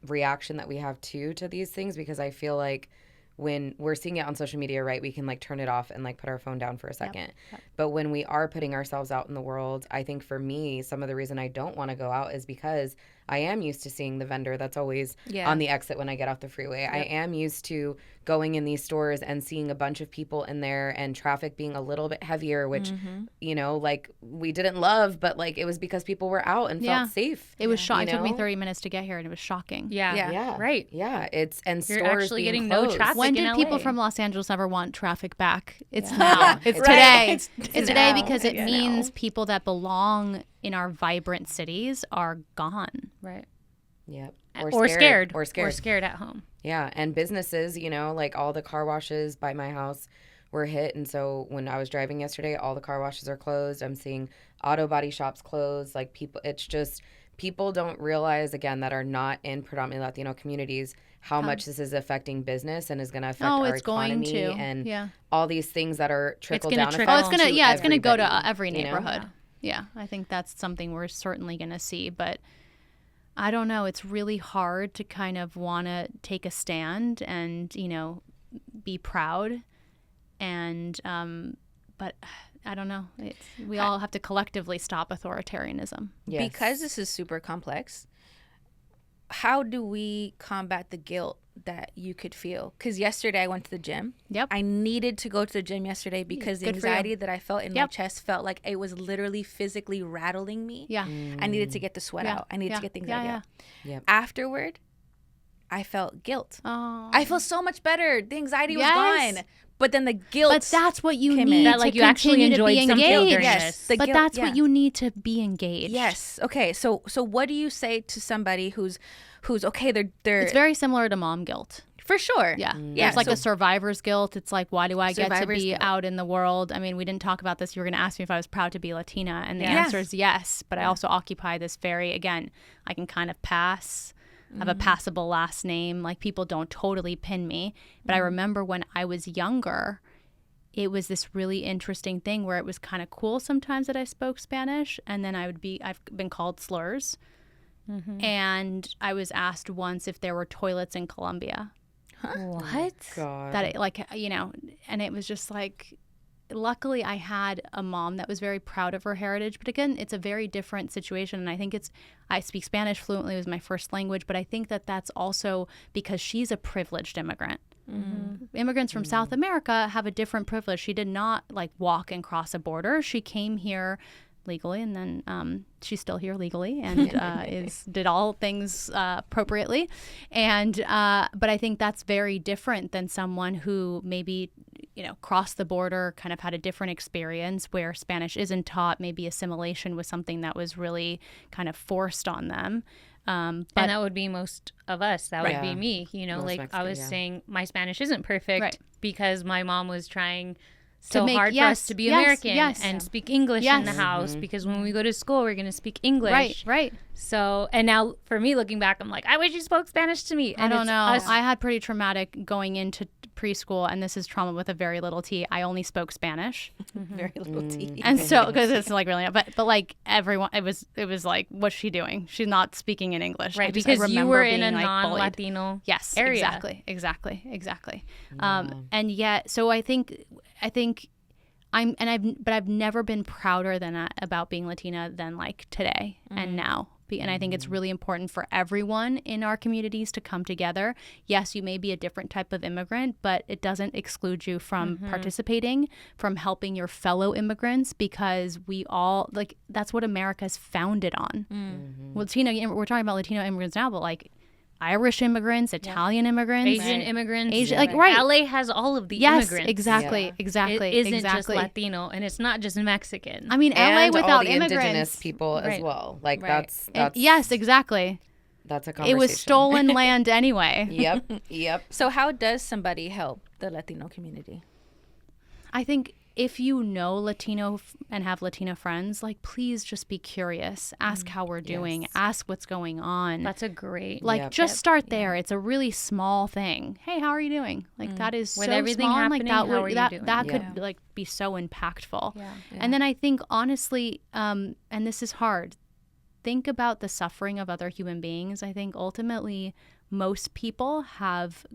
reaction that we have to these things, because I feel like when we're seeing it on social media, right, we can like turn it off and like put our phone down for a second. Yep. But when we are putting ourselves out in the world, I think for me, some of the reason I don't want to go out is because I am used to seeing the vendor that's always on the exit when I get off the freeway. Yep. I am used to going in these stores and seeing a bunch of people in there and traffic being a little bit heavier, which, you know, like we didn't love, but like it was because people were out and felt safe. It was shocking. It took me 30 minutes to get here and it was shocking. Yeah. Right. Yeah. It's, and you're stores actually being getting closed. no traffic. When did in people LA. from Los Angeles ever want traffic back? It's now. It's today. It's today because it means people that belong in our vibrant cities are gone. Right. Yep. Or scared at home. Yeah. And businesses, you know, like all the car washes by my house were hit. And so when I was driving yesterday, all the car washes are closed. I'm seeing auto body shops closed. Like people, it's just, people don't realize, again, that are not in predominantly Latino communities, how much this is affecting business and is going to affect our economy and all these things that are trickle down. It's going to go to every neighborhood. Yeah, I think that's something we're certainly going to see. But I don't know. It's really hard to kind of want to take a stand and, you know, be proud. And, but I don't know. We all have to collectively stop authoritarianism. Yes. Because this is super complex, how do we combat the guilt that you could feel? Because yesterday I went to the gym. Yep. I needed to go to the gym yesterday because the anxiety that I felt in my chest felt like it was literally physically rattling me. Yeah. I needed to get the sweat out. I needed to get things out. Yep. Afterward, I felt guilt. Oh. I feel so much better. The anxiety was gone. But then the guilt. But that's what you need that, like, to you actually continue to be enjoyed some guilt engaged. during this. The But guilt, that's what you need to be engaged. Yes. Okay. So what do you say to somebody who's okay? They're It's very similar to mom guilt. for sure. Yeah. There's like a survivor's guilt. It's like, why do I get to be out in the world? I mean, we didn't talk about this. You were going to ask me if I was proud to be Latina. And the answer is yes. But I also occupy this again, I can kind of pass. I have a passable last name. Like, people don't totally pin me. But I remember when I was younger, it was this really interesting thing where it was kind of cool sometimes that I spoke Spanish. And then I've been called slurs. And I was asked once if there were toilets in Colombia. What? God. That it, like, you know, and it was just like, luckily I had a mom that was very proud of her heritage. But again, it's a very different situation. And I think I speak Spanish fluently. It was my first language. But I think that that's also because she's a privileged immigrant. Immigrants from South America have a different privilege. She did not like walk and cross a border. She came here legally, and then she's still here legally and did all things appropriately. And but I think that's very different than someone who maybe, you know, crossed the border, kind of had a different experience where Spanish isn't taught. Maybe assimilation was something that was really kind of forced on them. And that would be most of us. That would be me. You know, most like Mexican, I was saying, my Spanish isn't perfect because my mom was trying so hard for us to be American and speak English in the house, because when we go to school, we're going to speak English. Right. So, and now for me looking back, I'm like, I wish you spoke Spanish to me. And I don't know. I had pretty traumatic going into preschool, and this is trauma with a very little T. I only spoke Spanish. Very little T. And so, because it's like really, but like everyone, it was like, what's she doing? She's not speaking in English. Right, because you were in a non-Latino area. Exactly. And yet, so I think I've never been prouder about being Latina than like today and now. And I think it's really important for everyone in our communities to come together. Yes, you may be a different type of immigrant, but it doesn't exclude you from participating, from helping your fellow immigrants, because we all, like, that's what America's founded on. We're talking about Latino immigrants now, but like Irish immigrants, Italian immigrants, Asian immigrants. Asian, like, right. LA has all of the immigrants. Exactly. It isn't just Latino, and it's not just Mexican. I mean, and LA without all the immigrants. indigenous people as well. Like that's yes, exactly. That's a conversation. It was stolen land anyway. Yep. So how does somebody help the Latino community? I think if you know Latino and have Latino friends, like, please just be curious. Ask how we're doing. Ask what's going on. That's a great just start there. It's a really small thing. Hey, how are you doing? Like that is with so everything small. happening. Like How are you doing? that could like be so impactful. Yeah. And then I think honestly, and this is hard, think about the suffering of other human beings. I think ultimately most people have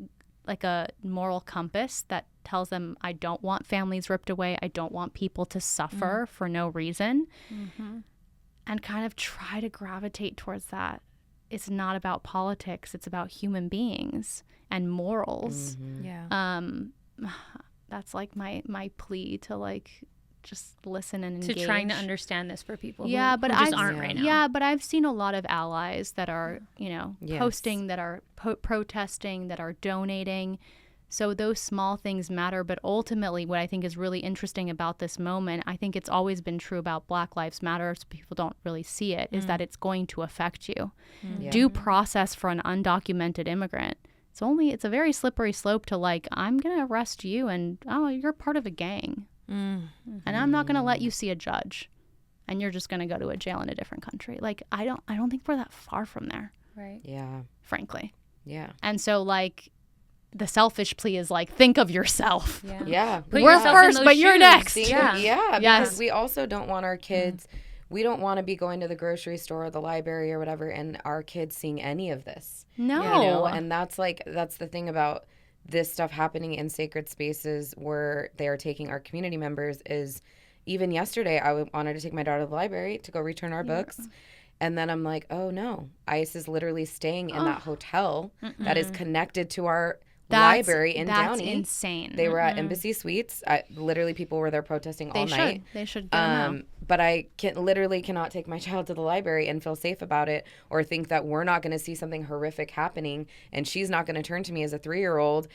like a moral compass that tells them, I don't want families ripped away. I don't want people to suffer for no reason. And kind of try to gravitate towards that. It's not about politics. It's about human beings and morals. That's like my plea to like just listen and engage. To trying to understand this for people who but just aren't right now. Yeah, but I've seen a lot of allies that are, posting, that are protesting, that are donating. So those small things matter. But ultimately, what I think is really interesting about this moment, I think it's always been true about Black Lives Matter, so people don't really see it, is that it's going to affect you. Due process for an undocumented immigrant. It's a very slippery slope to like, I'm going to arrest you and, oh, you're part of a gang. And I'm not going to let you see a judge, and you're just going to go to a jail in a different country. Like, I don't think we're that far from there. Right. Yeah. Frankly. Yeah. And so like the selfish plea is like, think of yourself. Yeah. We're first, but you're next. Because we also don't want our kids, we don't want to be going to the grocery store or the library or whatever and our kids seeing any of this. No. And that's the thing about this stuff happening in sacred spaces where they are taking our community members is, even yesterday I wanted to take my daughter to the library to go return our books. And then I'm like, oh no, ICE is literally staying in that hotel that is connected to our library in Downey. That's insane. They were at Embassy Suites. Literally people were there protesting all night. They should get them out. But I cannot take my child to the library and feel safe about it, or think that we're not going to see something horrific happening and she's not going to turn to me as a 3-year-old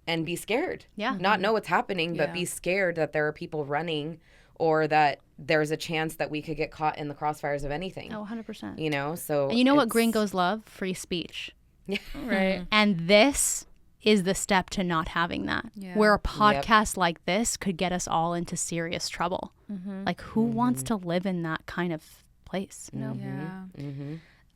and be scared. Yeah. Not know what's happening, but be scared that there are people running, or that there's a chance that we could get caught in the crossfires of anything. Oh, 100%. You know, so. And you know what gringos love? Free speech. Yeah. Right. And this is the step to not having that. Where a podcast like this could get us all into serious trouble. Like, who wants to live in that kind of place? No.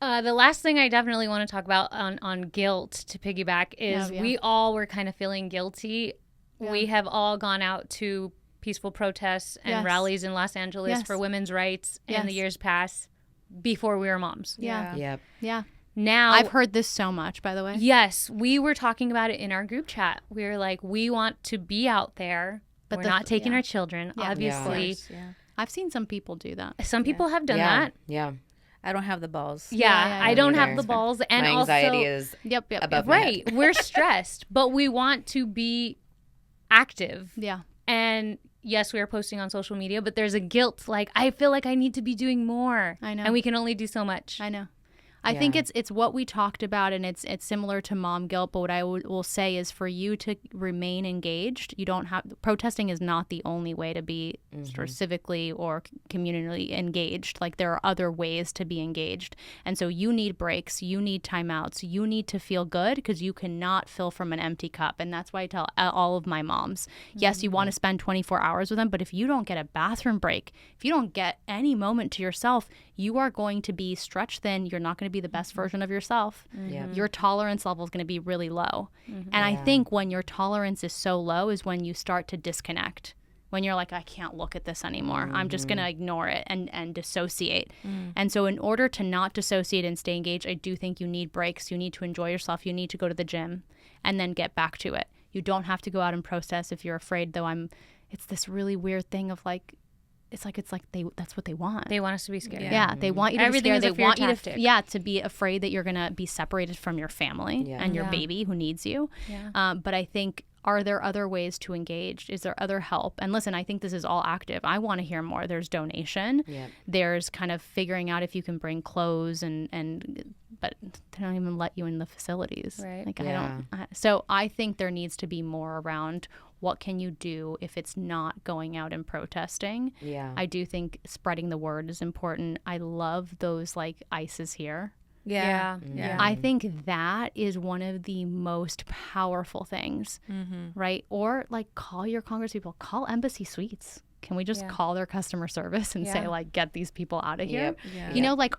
The last thing I definitely want to talk about on guilt, to piggyback, is we all were kind of feeling guilty. We have all gone out to peaceful protests and rallies in Los Angeles for women's rights in the years past, before we were moms. Yeah. Now, I've heard this so much, by the way. Yes, we were talking about it in our group chat. We were like, we want to be out there, but we're not taking our children, obviously. I've seen some people do that. Some people have done that. Yeah. I don't have the balls. I don't have the balls. And my anxiety is above my head. We're stressed, but we want to be active. Yeah. And yes, we are posting on social media, but there's a guilt. Like, I feel like I need to be doing more. I know. And we can only do so much. I know. I think it's what we talked about, and it's similar to mom guilt. But what I will say is, for you to remain engaged, you don't have protesting is not the only way to be sort of civically or communally engaged. Like, there are other ways to be engaged, and so you need breaks, you need timeouts, you need to feel good, because you cannot fill from an empty cup. And that's why I tell all of my moms, yes, you want to spend 24 hours with them, but if you don't get a bathroom break, if you don't get any moment to yourself, you are going to be stretched thin. You're not going to be the best version of yourself. Your tolerance level is going to be really low. And I think when your tolerance is so low is when you start to disconnect. When you're like, I can't look at this anymore. I'm just going to ignore it and dissociate. And so in order to not dissociate and stay engaged, I do think you need breaks. You need to enjoy yourself. You need to go to the gym and then get back to it. You don't have to go out and protest if you're afraid, though. It's this really weird thing of like, it's like that's what they want. They want us to be scared. Yeah, they want you to Everything be scared. is a They want fear you tactic. to be afraid that you're going to be separated from your family and your baby who needs you. Yeah. But I think, are there other ways to engage? Is there other help? And listen, I think this is all active. I want to hear more. There's donation. Yeah. There's kind of figuring out if you can bring clothes but they don't even let you in the facilities. Right. Like Yeah. So I think there needs to be more around what can you do if it's not going out and protesting. Yeah. I do think spreading the word is important. I love those like ICE is here. Yeah. I think that is one of the most powerful things, right? Or like call your congresspeople, call Embassy Suites. Can we just call their customer service and say like, get these people out of here? Yep. Yeah. You know, like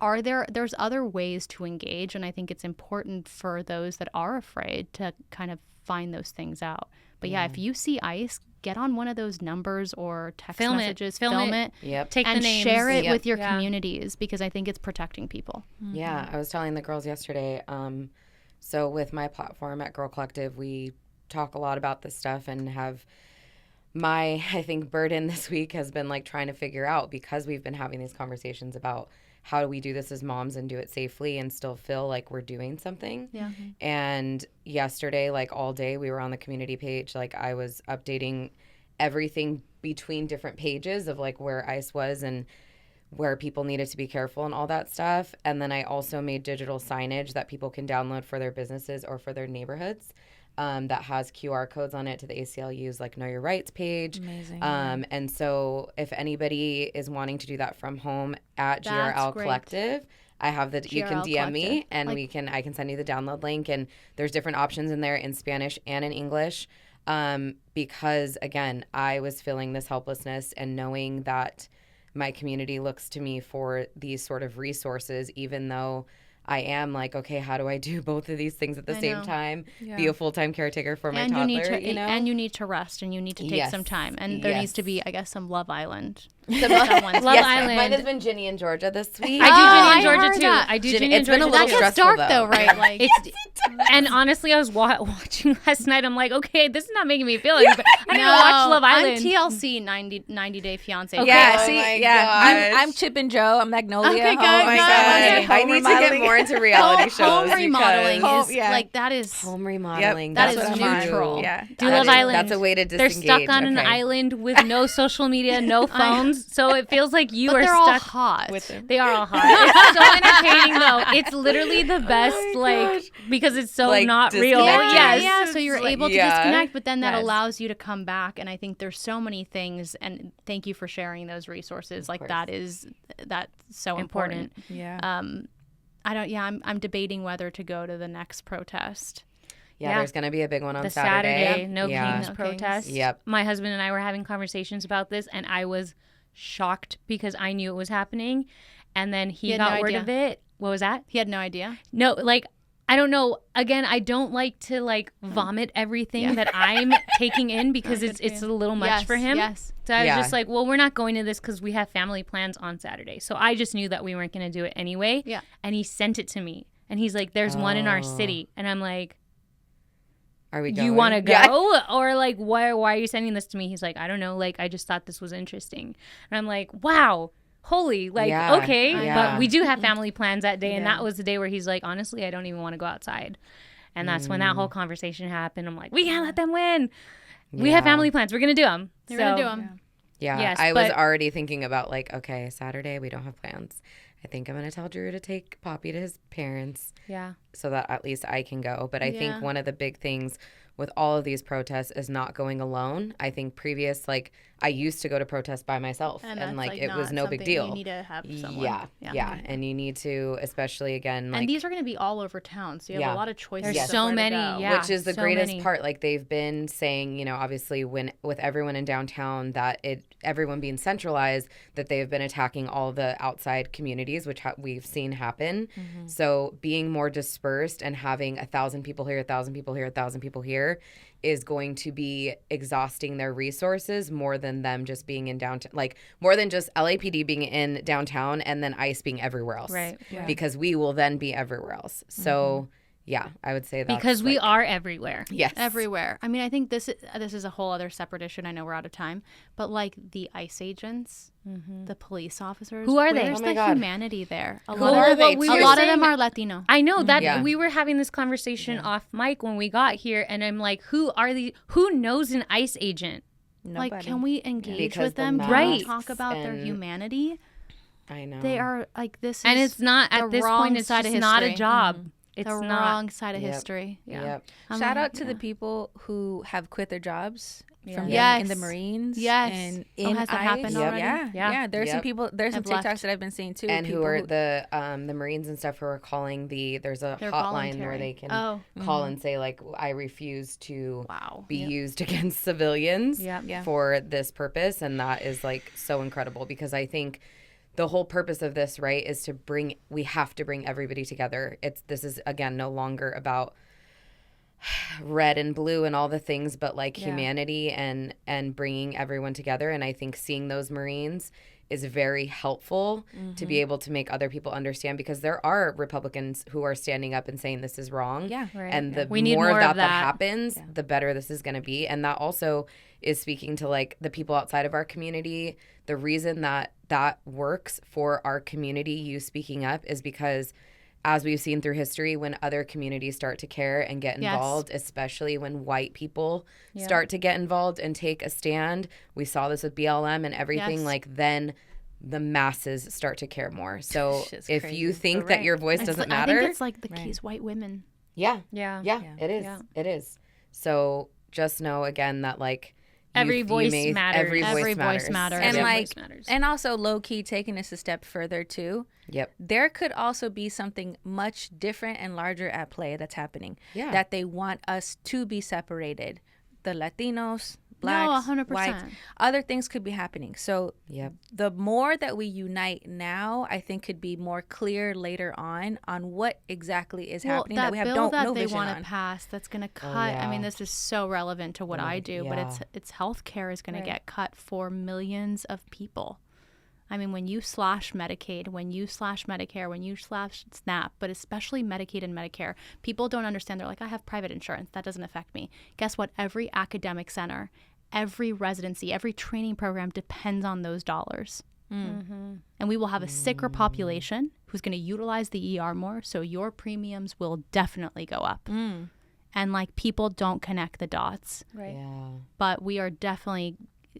there's other ways to engage. And I think it's important for those that are afraid to kind of find those things out. But yeah, if you see ICE, get on one of those numbers or text messages, film it, Yep. Take and the names. share it Yep. with your Yeah. communities, because I think it's protecting people. Yeah, I was telling the girls yesterday. So with my platform at Girl Collective, we talk a lot about this stuff and have I think burden this week has been like trying to figure out, because we've been having these conversations about how do we do this as moms and do it safely and still feel like we're doing something. Yeah. And yesterday, like all day, we were on the community page. Like I was updating everything between different pages of like where ICE was and where people needed to be careful and all that stuff. And then I also made digital signage that people can download for their businesses or for their neighborhoods, that has QR codes on it to the ACLU's like Know Your Rights page. Amazing. And so if anybody is wanting to do that from home at That's GRL great. Collective, I have you can GRL DM me Collective. and I can send you the download link, and there's different options in there in Spanish and in English. Because again, I was feeling this helplessness and knowing that my community looks to me for these sort of resources, even though I am like, okay, how do I do both of these things at the same time? Yeah. Be a full-time caretaker for my And toddler, you need to, you know? and you need to rest, and you need to take some Yes. time, and there needs to Yes. be, I guess, some Love Island. Love Yes, Island. Mine has been Ginny in Georgia this week. I do I Ginny in Georgia heard too. that. I do Ginny- Ginny in it's been a Georgia little too. That gets stressful, dark though. right? Like, And honestly, I was watching last night. I'm like, okay, this is not making me feel anything. I need to watch Love Island. I'm TLC 90 Day Fiance. Okay. Yeah, Oh see, my yeah, gosh. I'm Chip and Joe. I'm Magnolia. Okay, good, Oh my good. god! I need to get more into reality Home shows. remodeling because is yeah. like that is home remodeling. That that's is what I'm neutral. on. Yeah. Do That Love is- Island. That's a way to They're disengage. stuck on an Okay. island with no social media, no phones. So it feels like you but are they're all stuck. hot. With them. They are all hot. It's so entertaining though. It's literally the best, like because it's so Like, not real. disconnected. Yes. So you're It's like- able to yeah. disconnect, but then that Yes. allows you to come back. And I think there's so many things. And thank you for sharing those resources. Like course. that's so important. Yeah. I'm debating whether to go to the next protest. Yeah, there's going to be a big one on the Saturday. Saturday No Yeah. Kings No protest. Kings. Yep. My husband and I were having conversations about this, and I was shocked because I knew it was happening, and then he had got no word idea. of it. What was that? He had no idea. No, like I don't know. Again, I don't like to like vomit everything that I'm taking in because it's a little much for him. Yes. So I was Yeah. just like, well, we're not going to this because we have family plans on Saturday. So I just knew that we weren't going to do it anyway. Yeah. And he sent it to me, and he's like, "There's one in our city," and I'm like, Are we going? "You want to go?" Yeah. Or like, why are you sending this to me? He's like, "I don't know. Like, I just thought this was interesting," and I'm like, "Wow." Holy, like, Yeah. okay, Yeah. but we do have family plans that day, and that was the day where he's like, honestly, I don't even want to go outside, and that's when that whole conversation happened. I'm like, we can't let them win. We have Yeah. family plans. We're gonna do them. You're going to do them. Yeah, Yes, I was but- already thinking about like, okay, Saturday we don't have plans. I think I'm going to tell Drew to take Poppy to his parents Yeah. so that at least I can go. But I Yeah. think one of the big things with all of these protests is not going alone. I think like I used to go to protests by myself and that's, like it not was no big something deal. You need to have someone. Yeah. And you need to, especially again, like, And these are going to be all over town, so you have Yeah. a lot of choices. There's of so where to many, go. yeah. which is the so greatest many. part. Like they've been saying, you know, obviously with everyone in downtown that everyone being centralized, that they've been attacking all the outside communities, which we've seen happen. Mm-hmm. So being more dispersed and having 1,000 people here, 1,000 people here, 1,000 people here is going to be exhausting their resources more than them just being in downtown, like more than just LAPD being in downtown and then ICE being everywhere else. Right. Yeah. Because we will then be everywhere else. So Yeah, I would say that. Because we are everywhere. Yes. Everywhere. I mean, I think this is a whole other separate issue, and I know we're out of time, but like the ICE agents, the police officers. Who are they? Where's Oh my the God. humanity there? A Who lot are of, they? a We were lot of saying- them are Latino. I know that Yeah. we were having this conversation off mic when we got here, and I'm like, who knows an ICE agent? Nobody. Like, can we engage Because with the them? Can Right. we talk about their and- humanity? I know. They are like this is And it's not, the at this wrong point, it's side just of not a history. job. It's the not. wrong side of Yep. history. Yeah. Yep. I'm Shout like, out to the people who have quit their jobs from Yeah. being in the Yes. Marines. Yes. And Oh, in has that ICE. happened already? Yeah. Yeah. Yeah. There's some Yep. people, there's some Have left. TikToks that I've been seeing too. And who people are the Marines and stuff who are calling there's a They're hotline voluntary. where they can Oh. call and say like, I refuse to Wow. be used against civilians Yep. Yeah. for this purpose. And that is like so incredible, because I think the whole purpose of this, right, is we have to bring everybody together. This is again no longer about red and blue and all the things, but like humanity and bringing everyone together. And I think seeing those Marines is very helpful to be able to make other people understand, because there are Republicans who are standing up and saying this is wrong. Yeah. Right. And the We need more more of of that that. happens, the better this is going to be. And that also is speaking to like the people outside of our community. The reason that works for our community, you speaking up, is because as we've seen through history, when other communities start to care and get involved, especially when white people start to get involved and take a stand, we saw this with BLM and everything, Yes. like then the masses start to care more. So Shit's if crazy, you think but that right. your voice It's doesn't like- matter, I think it's like the keys white women. yeah, Yeah. it is. Yeah. It is. So just know again that like Every voice matters. Every Every voice voice matters. matters. And Every like, voice matters. and also low key taking this a step further too. Yep. There could also be something much different and larger at play that's happening. Yeah. That they want us to be separated. The Latinos, blacks, 100%. whites, other things could be happening. So Yep. the more that we unite now, I think could be more clear later on what exactly is happening that we have bill that no they vision want on. to pass that's going to cut. I mean, yeah. this is so relevant to what I do, but it's healthcare is going to get cut for millions of people. I mean, when you slash Medicaid, when you slash Medicare, when you slash SNAP, but especially Medicaid and Medicare, people don't understand. They're like, I have private insurance. That doesn't affect me. Guess what? Every academic center, every residency, every training program depends on those dollars. And we will have a sicker population who's going to utilize the ER more. So your premiums will definitely go up. And like people don't connect the dots. Right. Yeah. But we are definitely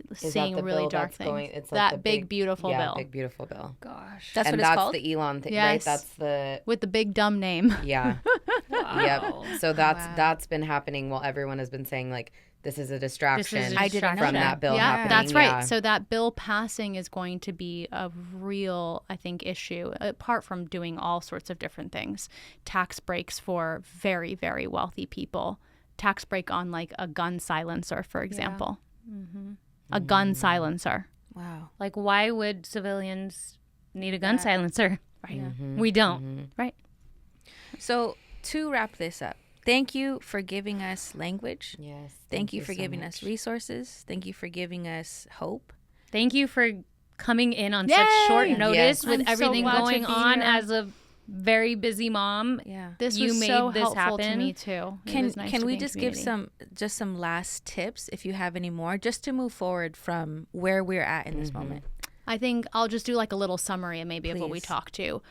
Is seeing that the really bill dark that's things. going? It's like that the big, beautiful bill. Big beautiful bill. Gosh. That's and what it's that's called? the Elon thing, Yes. right? That's the With the big dumb name. yeah. Wow. Yep. So that's been happening while everyone has been saying like this is a distraction I didn't know from that bill Yeah, happening. that's right. Yeah. So that bill passing is going to be a real, I think, issue, apart from doing all sorts of different things. Tax breaks for very, very wealthy people. Tax break on like a gun silencer, for example. A gun silencer. Wow. Like, why would civilians need a gun silencer? Right. We don't. Right. So to wrap this up, thank you for giving us language. Yes. Thank you for so giving much. us resources. Thank you for giving us hope. Thank you for coming in on such short Yay! notice Yes. with I'm so everything glad to going be on here. as a very busy mom. Yeah. This You was made so this helpful to happen. me too. It Can was nice can to we be in just give community. some last tips if you have any more, just to move forward from where we're at in this moment? I think I'll just do like a little summary maybe of what we Please. talked to.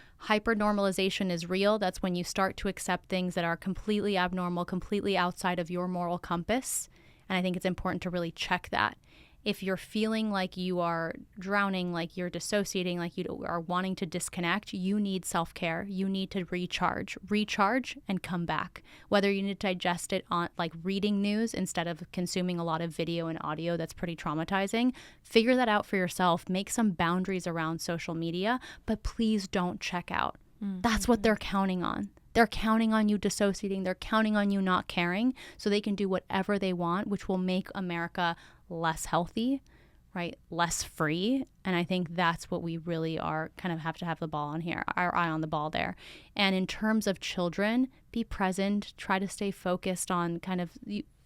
Hypernormalization is real. That's when you start to accept things that are completely abnormal, completely outside of your moral compass. And I think it's important to really check that. If you're feeling like you are drowning, like you're dissociating, like you are wanting to disconnect, you need self-care. You need to recharge and come back. Whether you need to digest it on like reading news instead of consuming a lot of video and audio that's pretty traumatizing, figure that out for yourself. Make some boundaries around social media, but please don't check out. That's what they're counting on. They're counting on you dissociating. They're counting on you not caring so they can do whatever they want, which will make America less healthy, right? Less free. And I think that's what we really are kind of have to have the ball on here, our eye on the ball there. And in terms of children, be present, try to stay focused on kind of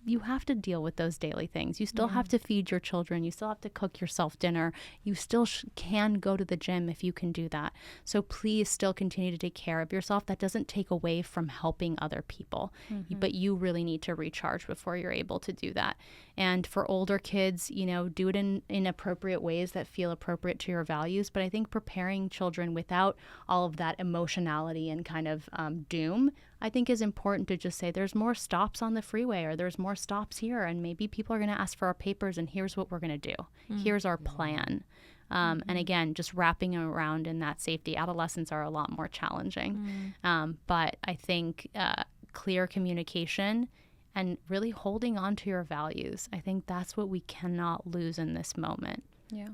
you have to deal with those daily things. You still have to feed your children. You still have to cook yourself dinner. You still can go to the gym if you can do that. So please still continue to take care of yourself. That doesn't take away from helping other people, but you really need to recharge before you're able to do that. And for older kids, you know, do it in appropriate ways that feel appropriate to your values. But I think preparing children without all of that emotionality and kind of doom, I think is important to just say there's more stops on the freeway, or there's more stops here, and maybe people are going to ask for our papers, and here's what we're going to do. Here's our plan. And again, just wrapping around in that safety. Adolescents are a lot more challenging. But I think clear communication and really holding on to your values. I think that's what we cannot lose in this moment. Yeah.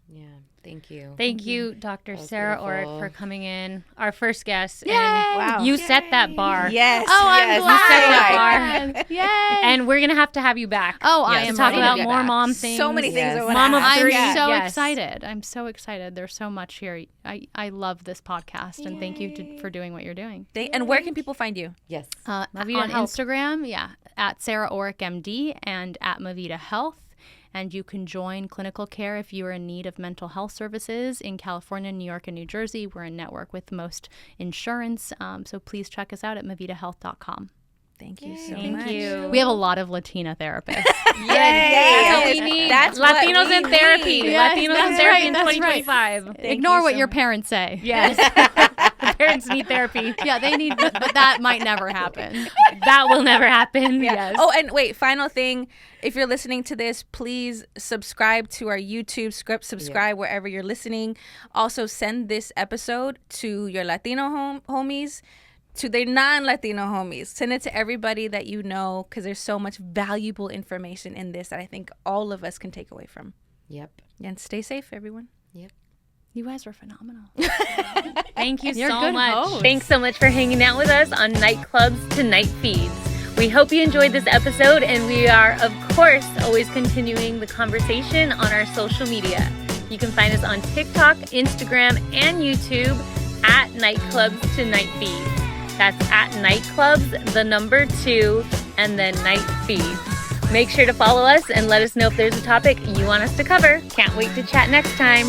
Yeah. Thank you. Thank you, Dr. Sarah Oreck, for coming in, our first guest. Yay! And Wow. you set that bar. Yes. Oh, I'm yes. You set that glad. bar. Yay! And we're going to have you back. Oh, I Yes. am to talk ready about to get more back. mom things. So many things. Yes. I wanna Mom of ask. three. I'm so Yes. excited. I'm so excited. There's so much here. I love this podcast, and thank you for doing what you're doing. And where can people find you? Yes. Mavita On Health. Instagram, at Sarah Oreck MD and at Mavita Health. And you can join clinical care if you are in need of mental health services in California, New York, and New Jersey. We're in network with most insurance. So please check us out at mavitahealth.com. Thank you so Thank much. you. We have a lot of Latina therapists. That's what we need. That's what Latinos we in therapy. need. Yes, Latinos in that's therapy right, in that's right. 2025. Ignore you what so your much. parents say. Yes. Parents need therapy. Yeah, they need, but that might never happen. That will never happen. Yes. Oh, and wait, final thing. If you're listening to this, please subscribe to our YouTube, subscribe wherever you're listening. Also, send this episode to your Latino homies, to their non-Latino homies. Send it to everybody that you know, because there's so much valuable information in this that I think all of us can take away from. Yep. And stay safe, everyone. Yep. You guys were phenomenal. Thank you You're so good much. hosts. Thanks so much for hanging out with us on Nightclubs to Nightfeeds. We hope you enjoyed this episode, and we are, of course, always continuing the conversation on our social media. You can find us on TikTok, Instagram, and YouTube at Nightclubs to Nightfeeds. That's at Nightclubs, the number 2, and then Nightfeeds. Make sure to follow us and let us know if there's a topic you want us to cover. Can't wait to chat next time.